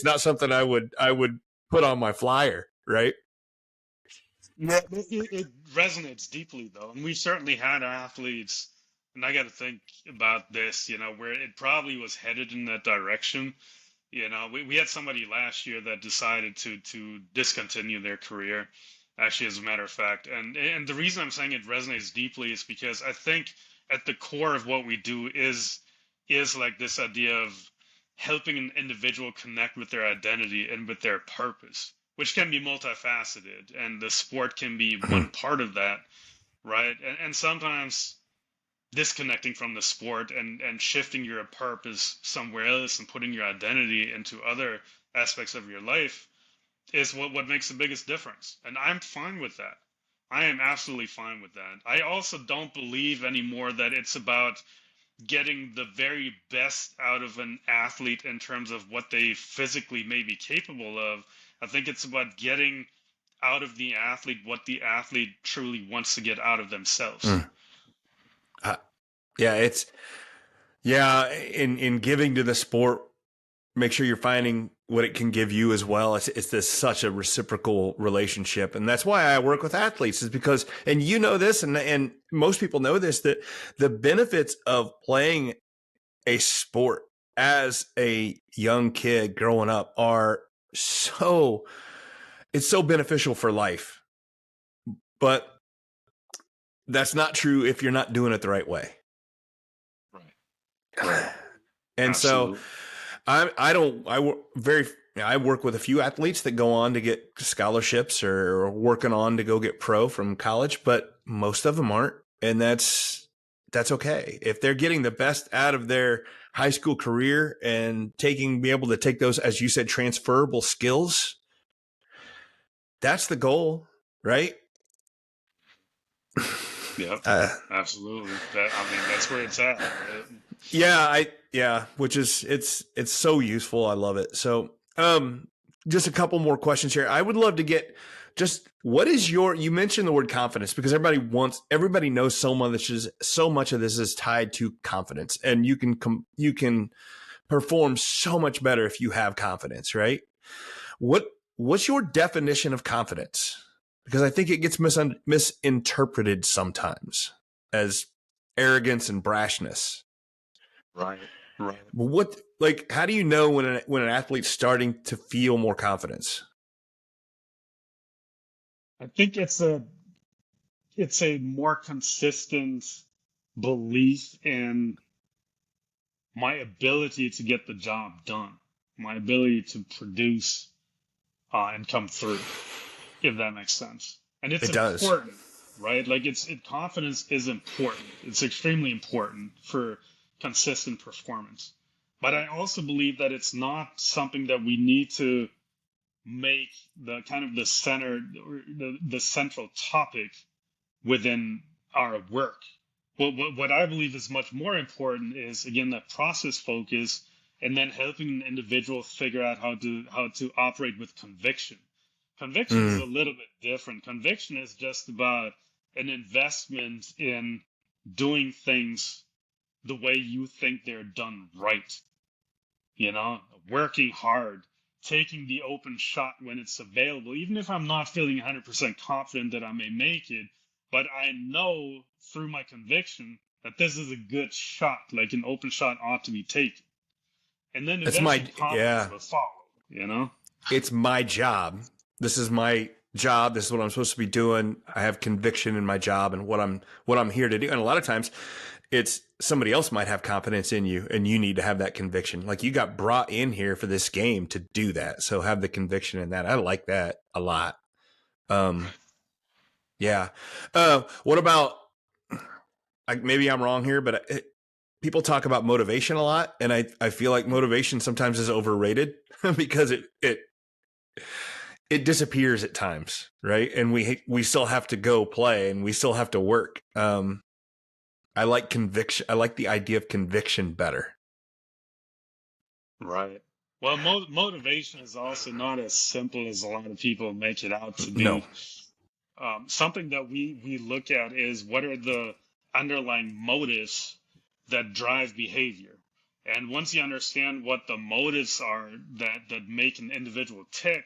not something I would put on my flyer. Right. Yeah, it resonates deeply though. And we've certainly had athletes, and I got to think about this, where it probably was headed in that direction. We had somebody last year that decided to discontinue their career, actually, as a matter of fact. And the reason I'm saying it resonates deeply is because I think at the core of what we do is like this idea of helping an individual connect with their identity and with their purpose, which can be multifaceted. And the sport can be one part of that, right? And sometimes disconnecting from the sport and shifting your purpose somewhere else and putting your identity into other aspects of your life is what makes the biggest difference. And I'm fine with that. I am absolutely fine with that. I also don't believe anymore that it's about getting the very best out of an athlete in terms of what they physically may be capable of. I think it's about getting out of the athlete what the athlete truly wants to get out of themselves. In giving to the sport, make sure you're finding what it can give you as well. It's such a reciprocal relationship. And that's why I work with athletes, is because, and you know this, and most people know this, that the benefits of playing a sport as a young kid growing up it's so beneficial for life. But that's not true if you're not doing it the right way. Right. And Absolutely. so I work with a few athletes that go on to get scholarships or working on to go get pro from college, but most of them aren't. And that's okay. If they're getting the best out of their high school career and be able to take those, as you said, transferable skills, that's the goal, right? Yeah, absolutely. That's where it's at. Right? Which is, it's so useful. I love it. So, just a couple more questions here. I would love to get what is you mentioned the word confidence, because everybody knows so much of this is tied to confidence, and you can perform so much better if you have confidence, right? What's your definition of confidence? Because I think it gets misinterpreted sometimes as arrogance and brashness. Right. Right. But how do you know when an athlete's starting to feel more confidence? I think it's a more consistent belief in my ability to get the job done, my ability to produce and come through, if that makes sense. And it's It does. important, right? Like confidence is important. It's extremely important for consistent performance. But I also believe that it's not something that we need to make the kind of the center, the central topic within our work. What I believe is much more important is, again, that process focus, and then helping an individual figure out how to operate with conviction. Conviction is a little bit different. Conviction is just about an investment in doing things the way you think they're done right. Working hard, taking the open shot when it's available, even if I'm not feeling 100% confident that I may make it, but I know through my conviction that this is a good shot, like an open shot ought to be taken. And then eventually confidence will follow, It's my job. This is my job. This is what I'm supposed to be doing. I have conviction in my job and what I'm here to do. And a lot of times it's somebody else might have confidence in you and you need to have that conviction. Like you got brought in here for this game to do that. So have the conviction in that. I like that a lot. Yeah. What about, maybe I'm wrong here, but people talk about motivation a lot. And I feel like motivation sometimes is overrated because it disappears at times. Right. And we still have to go play and we still have to work. I like conviction. I like the idea of conviction better. Right. Well, motivation is also not as simple as a lot of people make it out to be. No. Something that we look at is what are the underlying motives that drive behavior. And once you understand what the motives are that make an individual tick,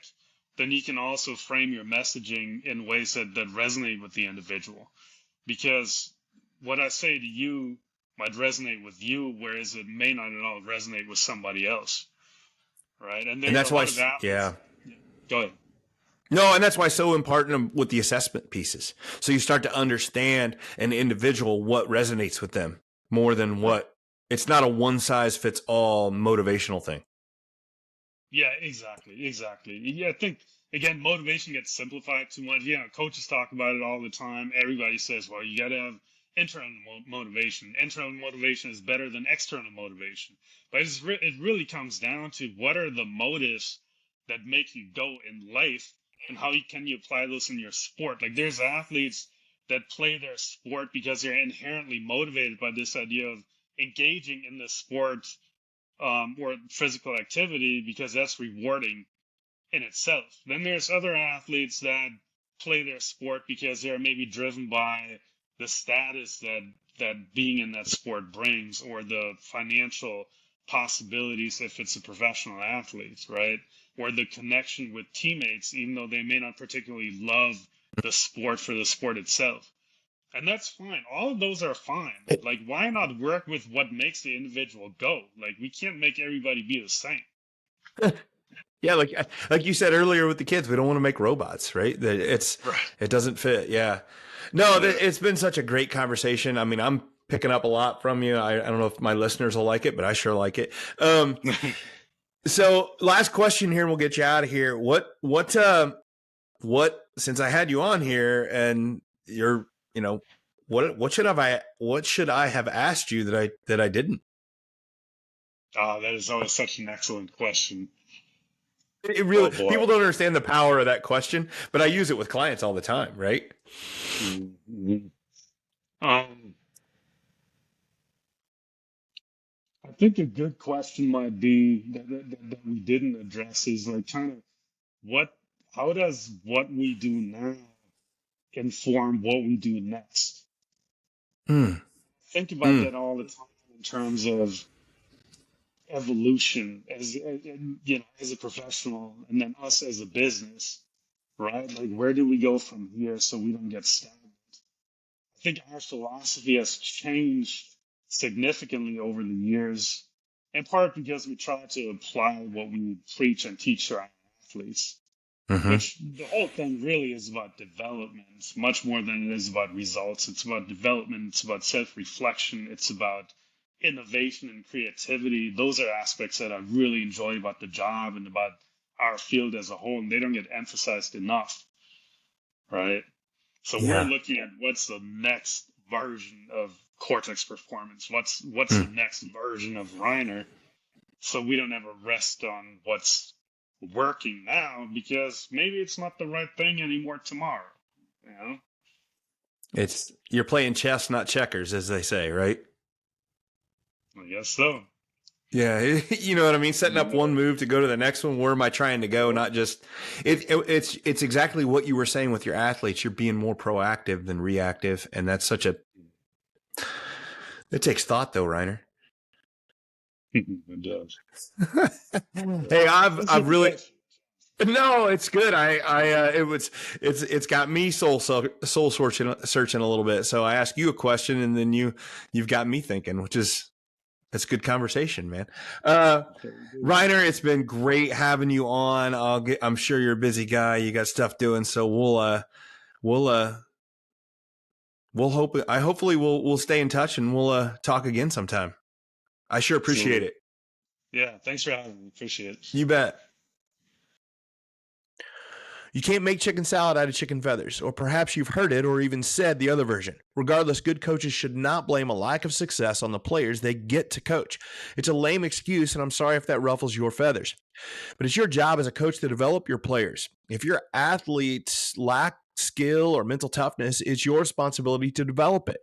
then you can also frame your messaging in ways that resonate with the individual. Because what I say to you might resonate with you, whereas it may not at all resonate with somebody else. Right. And that's why, yeah. Go ahead. No, and that's why it's so important with the assessment pieces. So you start to understand an individual, what resonates with them more than it's not a one size fits all motivational thing. Yeah, exactly. Yeah, I think, again, motivation gets simplified too much. Yeah, coaches talk about it all the time. Everybody says, well, you got to have internal motivation. Internal motivation is better than external motivation. But it really comes down to what are the motives that make you go in life, and how can you apply those in your sport? Like there's athletes that play their sport because they're inherently motivated by this idea of engaging in the sport or physical activity because that's rewarding in itself. Then there's other athletes that play their sport because they're maybe driven by the status that being in that sport brings, or the financial possibilities if it's a professional athlete, right? Or the connection with teammates, even though they may not particularly love the sport for the sport itself. And that's fine. All of those are fine. Like, why not work with what makes the individual go? Like, we can't make everybody be the same. Yeah, like you said earlier with the kids, we don't want to make robots, right? It doesn't fit. Yeah. No, it's been such a great conversation. I mean, I'm picking up a lot from you. I don't know if my listeners will like it, but I sure like it. So last question here, and we'll get you out of here. What, since I had you on here and you're, what should I have asked you that I didn't? Oh, that is always such an excellent question. It really, people don't understand the power of that question, but I use it with clients all the time, right? Mm-hmm. I think a good question might be that we didn't address is like kind of how does what we do now inform what we do next? Think about that all the time in terms of evolution as a professional, and then us as a business, right? Like, where do we go from here so we don't get stagnant? I think our philosophy has changed significantly over the years, in part because we try to apply what we preach and teach to our athletes, Mm-hmm. which the whole thing really is about development, much more than it is about results. It's about development, it's about self-reflection, it's about innovation and creativity. Those are aspects that I really enjoy about the job and about our field as a whole, and they don't get emphasized enough, right? So we're Yeah. looking at what's the next version of Cortex Performance, what's the Mm. next version of Reiner, so we don't ever rest on what's working now, because maybe it's not the right thing anymore tomorrow. You know? You're playing chess, not checkers, as they say, right? I guess so. Yeah, you know what I mean. Setting up Yeah. one move to go to the next one. Where am I trying to go? Not just it's exactly what you were saying with your athletes. You're being more proactive than reactive, and that's it takes thought, though, Reiner. It does. Hey, Thanks for I've the really question. no, it's good. It's got me soul searching a little bit. So I ask you a question, and then you've got me thinking, which is that's good conversation, man. Okay, Reiner, it's been great having you on. I'm sure you're a busy guy. You got stuff doing, so we'll hopefully we'll stay in touch and we'll talk again sometime. I sure appreciate absolutely. it. Yeah, thanks for having me. Appreciate it. You bet. You can't make chicken salad out of chicken feathers, or perhaps you've heard it or even said the other version. Regardless, good coaches should not blame a lack of success on the players they get to coach. It's a lame excuse, and I'm sorry if that ruffles your feathers. But it's your job as a coach to develop your players. If your athletes lack skill or mental toughness, it's your responsibility to develop it.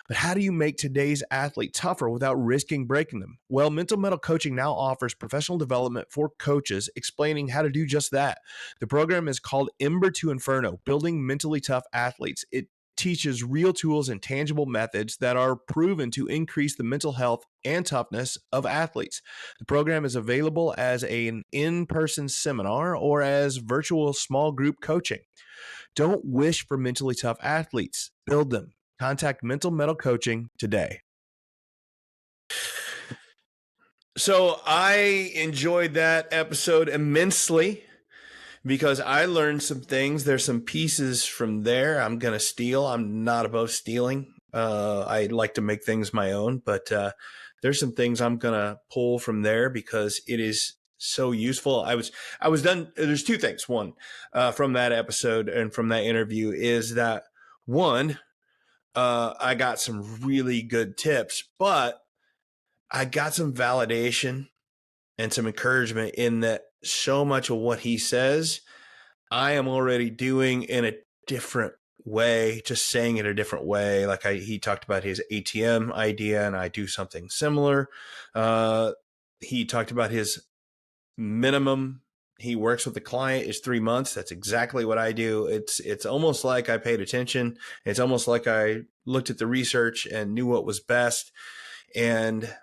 But how do you make today's athlete tougher without risking breaking them? Well, Mental Metal Coaching now offers professional development for coaches, explaining how to do just that. The program is called Ember to Inferno, Building Mentally Tough Athletes. It teaches real tools and tangible methods that are proven to increase the mental health and toughness of athletes. The program is available as an in-person seminar or as virtual small group coaching. Don't wish for mentally tough athletes. Build them. Contact Mental Metal Coaching today. So I enjoyed that episode immensely because I learned some things. There's some pieces from there I'm going to steal. I'm not above stealing. I like to make things my own, but there's some things I'm going to pull from there because it is so useful. I was done. There's two things. One, from that episode and from that interview is that one, I got some really good tips, but I got some validation and some encouragement in that so much of what he says I am already doing in a different way, just saying it a different way. Like he talked about his ATM idea, and I do something similar. He talked about his minimum he works with the client is 3 months. That's exactly what I do. It's almost like I paid attention. It's almost like I looked at the research and knew what was best. And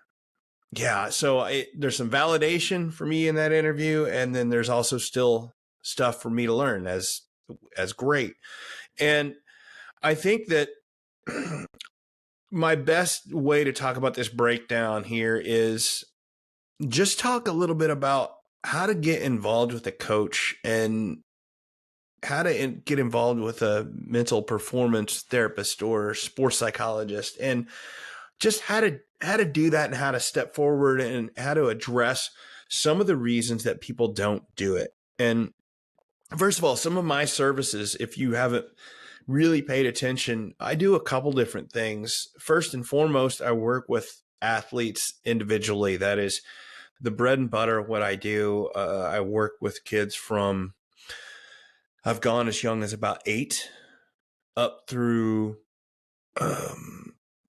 yeah, so there's some validation for me in that interview, and then there's also still stuff for me to learn as great. And I think that my best way to talk about this breakdown here is just talk a little bit about how to get involved with a coach and how to get involved with a mental performance therapist or sports psychologist, and just how to do that and how to step forward and how to address some of the reasons that people don't do it. And first of all, some of my services, if you haven't really paid attention, I do a couple different things. First and foremost, I work with athletes individually. That is the bread and butter of what I do. I work with kids from, I've gone as young as about 8 up through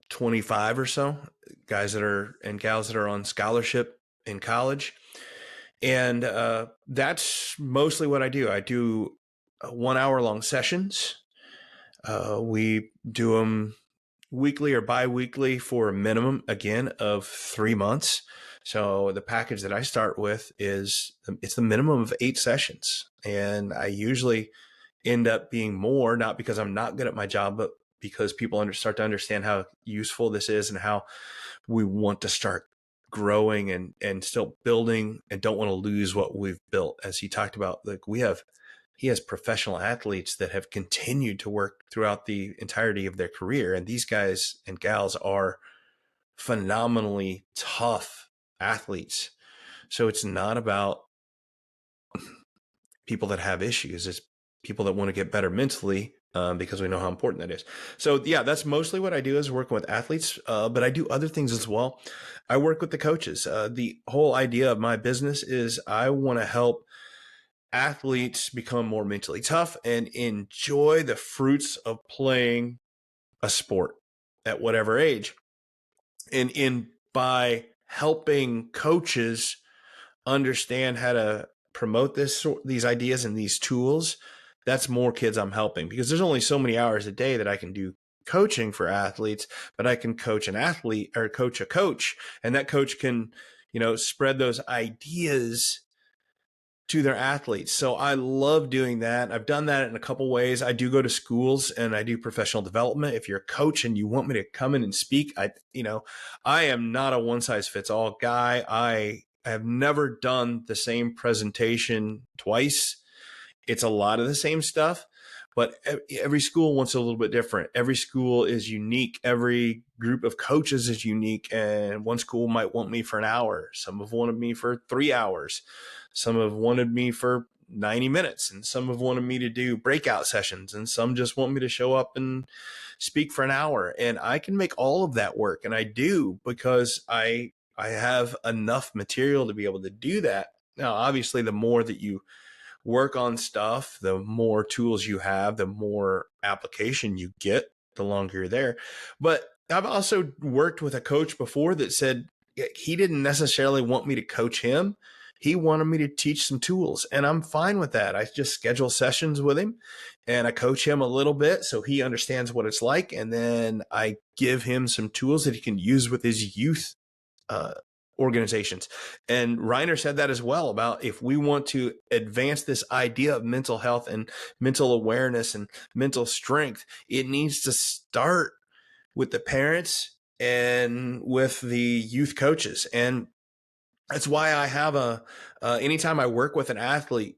25 or so, guys that are and gals that are on scholarship in college. And that's mostly what I do. I do 1 hour long sessions. We do them weekly or bi-weekly for a minimum, again, of 3 months. So the package that I start with it's the minimum of 8 sessions. And I usually end up being more, not because I'm not good at my job, but because people start to understand how useful this is and how we want to start growing and still building and don't want to lose what we've built. As he talked about, like he has professional athletes that have continued to work throughout the entirety of their career. And these guys and gals are phenomenally tough athletes. So it's not about people that have issues. It's people that want to get better mentally, because we know how important that is. So yeah, that's mostly what I do, is working with athletes, but I do other things as well. I work with the coaches. The whole idea of my business is I want to help athletes become more mentally tough and enjoy the fruits of playing a sport at whatever age. And by helping coaches understand how to promote these ideas and these tools, that's more kids I'm helping, because there's only so many hours a day that I can do coaching for athletes, but I can coach an athlete or coach a coach, and that coach can, spread those ideas to their athletes. So I love doing that. I've done that in a couple ways. I do go to schools and I do professional development. If you're a coach and you want me to come in and speak, I am not a one size fits all guy. I have never done the same presentation twice. It's a lot of the same stuff, but every school wants a little bit different. Every school is unique. Every group of coaches is unique. And one school might want me for an hour. Some have wanted me for 3 hours. Some have wanted me for 90 minutes, and some have wanted me to do breakout sessions, and some just want me to show up and speak for an hour. And I can make all of that work. And I do, because I have enough material to be able to do that. Now, obviously, the more that you work on stuff, the more tools you have, the more application you get, the longer you're there. But I've also worked with a coach before that said he didn't necessarily want me to coach him. He wanted me to teach some tools, and I'm fine with that. I just schedule sessions with him and I coach him a little bit so he understands what it's like. And then I give him some tools that he can use with his youth organizations. And Reiner said that as well, about if we want to advance this idea of mental health and mental awareness and mental strength, it needs to start with the parents and with the youth coaches. And that's why I have anytime I work with an athlete,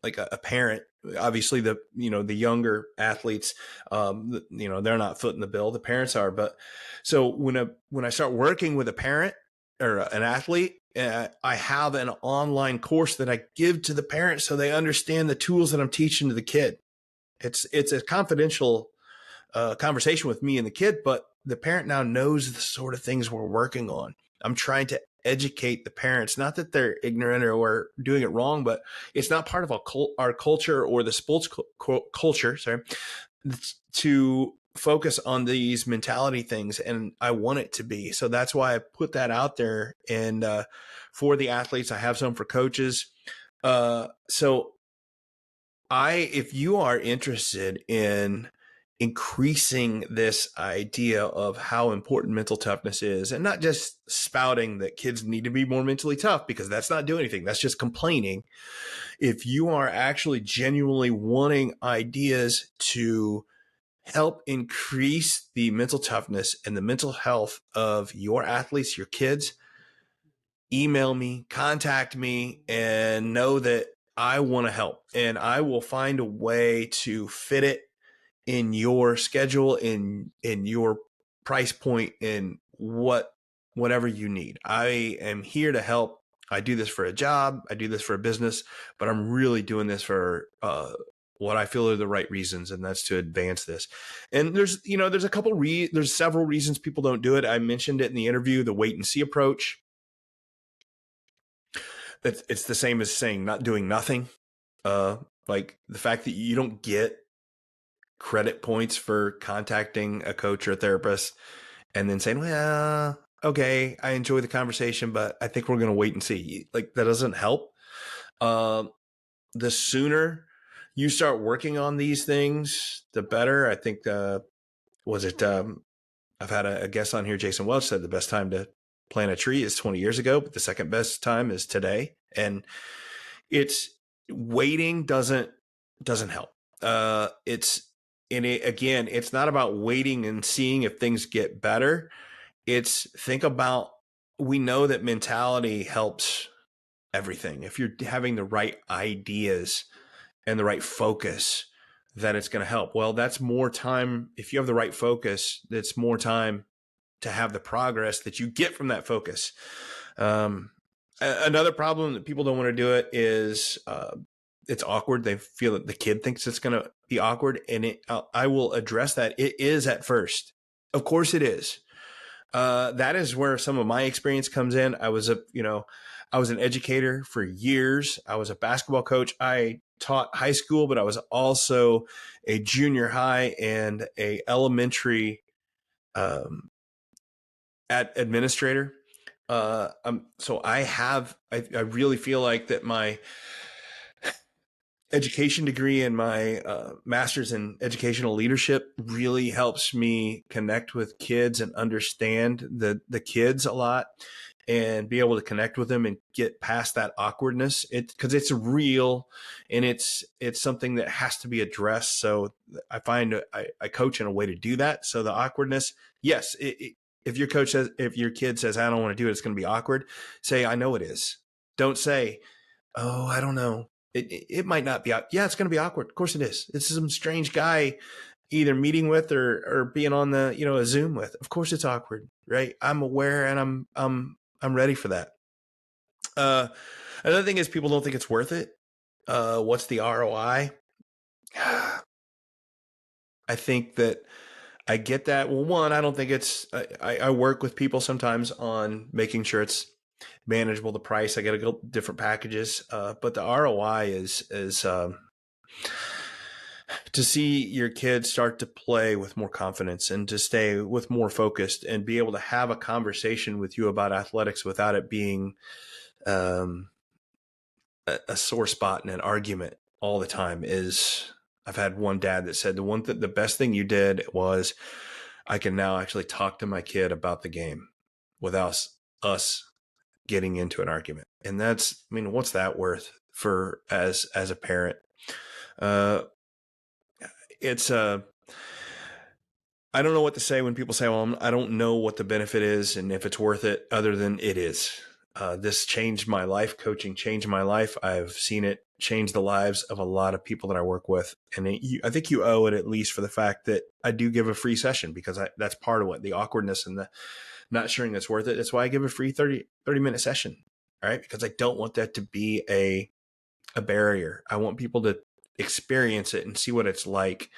like a parent, obviously the younger athletes, they're not footing the bill, the parents are. But so when I start working with a parent or an athlete, I have an online course that I give to the parents so they understand the tools that I'm teaching to the kid. It's a confidential conversation with me and the kid, but the parent now knows the sort of things we're working on. I'm trying to educate the parents, not that they're ignorant or we're doing it wrong, but it's not part of our culture or the sports culture, to focus on these mentality things. And I want it to be. So that's why I put that out there. And for the athletes, I have some for coaches. So if you are interested in increasing this idea of how important mental toughness is, and not just spouting that kids need to be more mentally tough, because that's not doing anything, that's just complaining. If you are actually genuinely wanting ideas to help increase the mental toughness and the mental health of your athletes, your kids, email me, contact me, and know that I want to help, and I will find a way to fit it in your schedule, in your price point, in whatever you need. I am here to help. I do this for a job. I do this for a business, but I'm really doing this for what I feel are the right reasons, and that's to advance this. And there's there's several reasons people don't do it. I mentioned it in the interview, the wait and see approach. It's the same as saying not doing nothing. Like the fact that you don't get credit points for contacting a coach or a therapist and then saying, well, okay, I enjoy the conversation, but I think we're going to wait and see. Like, that doesn't help. The sooner you start working on these things, the better. I think, I've had a guest on here, Jason Welch, said the best time to plant a tree is 20 years ago, but the second best time is today. And it's waiting doesn't help. Again, it's not about waiting and seeing if things get better. It's we know that mentality helps everything. If you're having the right ideas and the right focus, that it's going to help. Well, that's more time. If you have the right focus, that's more time to have the progress that you get from that focus. Another problem that people don't want to do it is it's awkward. They feel that the kid thinks it's going to be awkward, and I will address that. It is at first. Of course it is. That is where some of my experience comes in. I was an educator for years. I was a basketball coach. I taught high school, but I was also a junior high and a elementary administrator. So I really feel like that my education degree and my master's in educational leadership really helps me connect with kids and understand the kids a lot and be able to connect with them and get past that awkwardness. Because it's real and it's something that has to be addressed. So I find I coach in a way to do that. So the awkwardness, yes, if your kid says, I don't want to do it, it's going to be awkward. Say, I know it is. Don't say, oh, I don't know. It might not be. Yeah, it's going to be awkward. Of course it is. This is some strange guy either meeting with or being on a Zoom with. Of course it's awkward, right? I'm aware and I'm ready for that. Another thing is people don't think it's worth it. What's the ROI? I think that I get that. Well, one, I don't think I work with people sometimes on making sure it's manageable, the price. I got to go different packages. But the ROI is to see your kids start to play with more confidence and to stay with more focused and be able to have a conversation with you about athletics without it being a sore spot in an argument all the time. I've had one dad that said the best thing you did was I can now actually talk to my kid about the game without us getting into an argument. And what's that worth for as a parent? I don't know what to say when people say, well, I don't know what the benefit is and if it's worth it, other than it is. This changed my life. Coaching changed my life. I've seen it change the lives of a lot of people that I work with. And I think you owe it, at least for the fact that I do give a free session, because that's part of the awkwardness and the not sure it's worth it. That's why I give a free 30-minute session. All right. Because I don't want that to be a barrier. I want people to experience it and see what it's like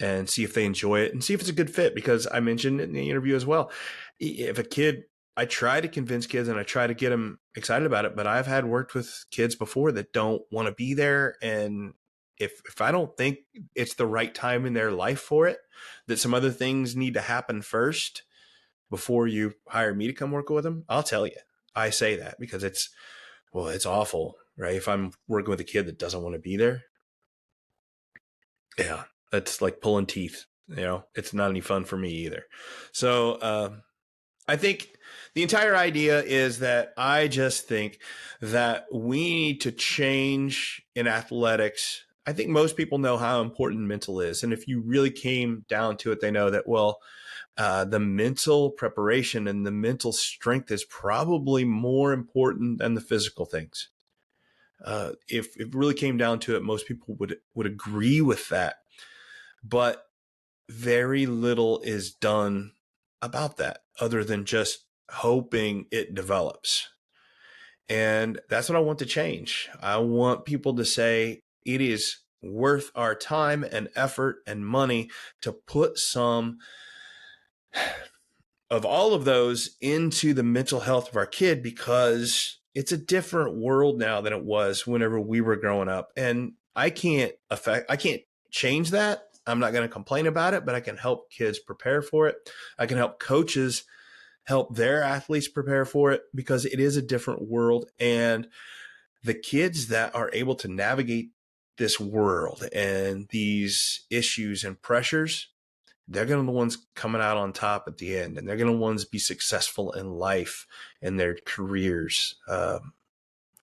and see if they enjoy it and see if it's a good fit. Because I mentioned in the interview as well, if a kid, I try to convince kids and I try to get them excited about it, but I've worked with kids before that don't want to be there. And if I don't think it's the right time in their life for it, that some other things need to happen first before you hire me to come work with them, I'll tell you. I say that because it's awful, right? If I'm working with a kid that doesn't want to be there, yeah, that's like pulling teeth. It's not any fun for me either. So I think the entire idea is that I just think that we need to change in athletics. I think most people know how important mental is. And if you really came down to it, they know that, the mental preparation and the mental strength is probably more important than the physical things. If it really came down to it, most people would agree with that. But very little is done about that other than just hoping it develops. And that's what I want to change. I want people to say it is worth our time and effort and money to put some of all of those into the mental health of our kid, because it's a different world now than it was whenever we were growing up. And I can't change that. I'm not going to complain about it, but I can help kids prepare for it. I can help coaches help their athletes prepare for it, because it is a different world. And the kids that are able to navigate this world and these issues and pressures, they're going to be the ones coming out on top at the end, and they're going to be the ones be successful in life and their careers.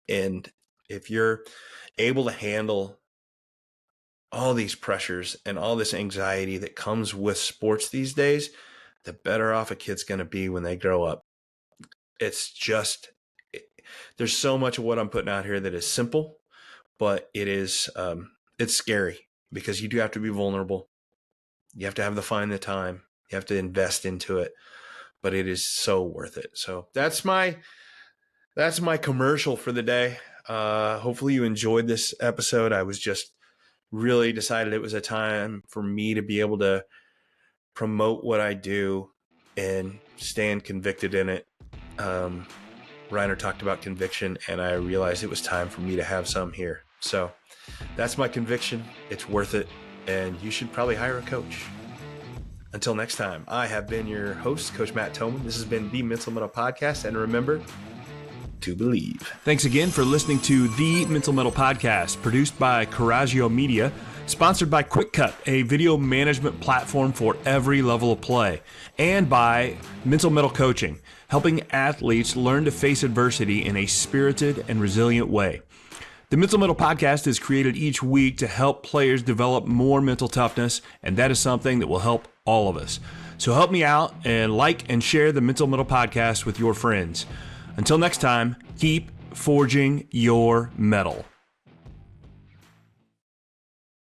And if you're able to handle all these pressures and all this anxiety that comes with sports these days, the better off a kid's going to be when they grow up. It's just, there's so much of what I'm putting out here that is simple, but it is, it's scary because you do have to be vulnerable. You have to find the time. You have to invest into it, but it is so worth it. So that's my commercial for the day. Hopefully you enjoyed this episode. I was just really decided it was a time for me to be able to promote what I do and stand convicted in it. Reiner talked about conviction, and I realized it was time for me to have some here. So that's my conviction. It's worth it, and you should probably hire a coach. Until next time, I have been your host, Coach Matt Thomann. This has been the Mental Mettle Podcast, and remember to believe. Thanks again for listening to the Mental Mettle Podcast, produced by Coraggio Media, sponsored by Quick Cut, a video management platform for every level of play, and by Mental Mettle Coaching, helping athletes learn to face adversity in a spirited and resilient way. The Mental Mettle Podcast is created each week to help players develop more mental toughness, and that is something that will help all of us. So help me out and like and share the Mental Mettle Podcast with your friends. Until next time, keep forging your mettle.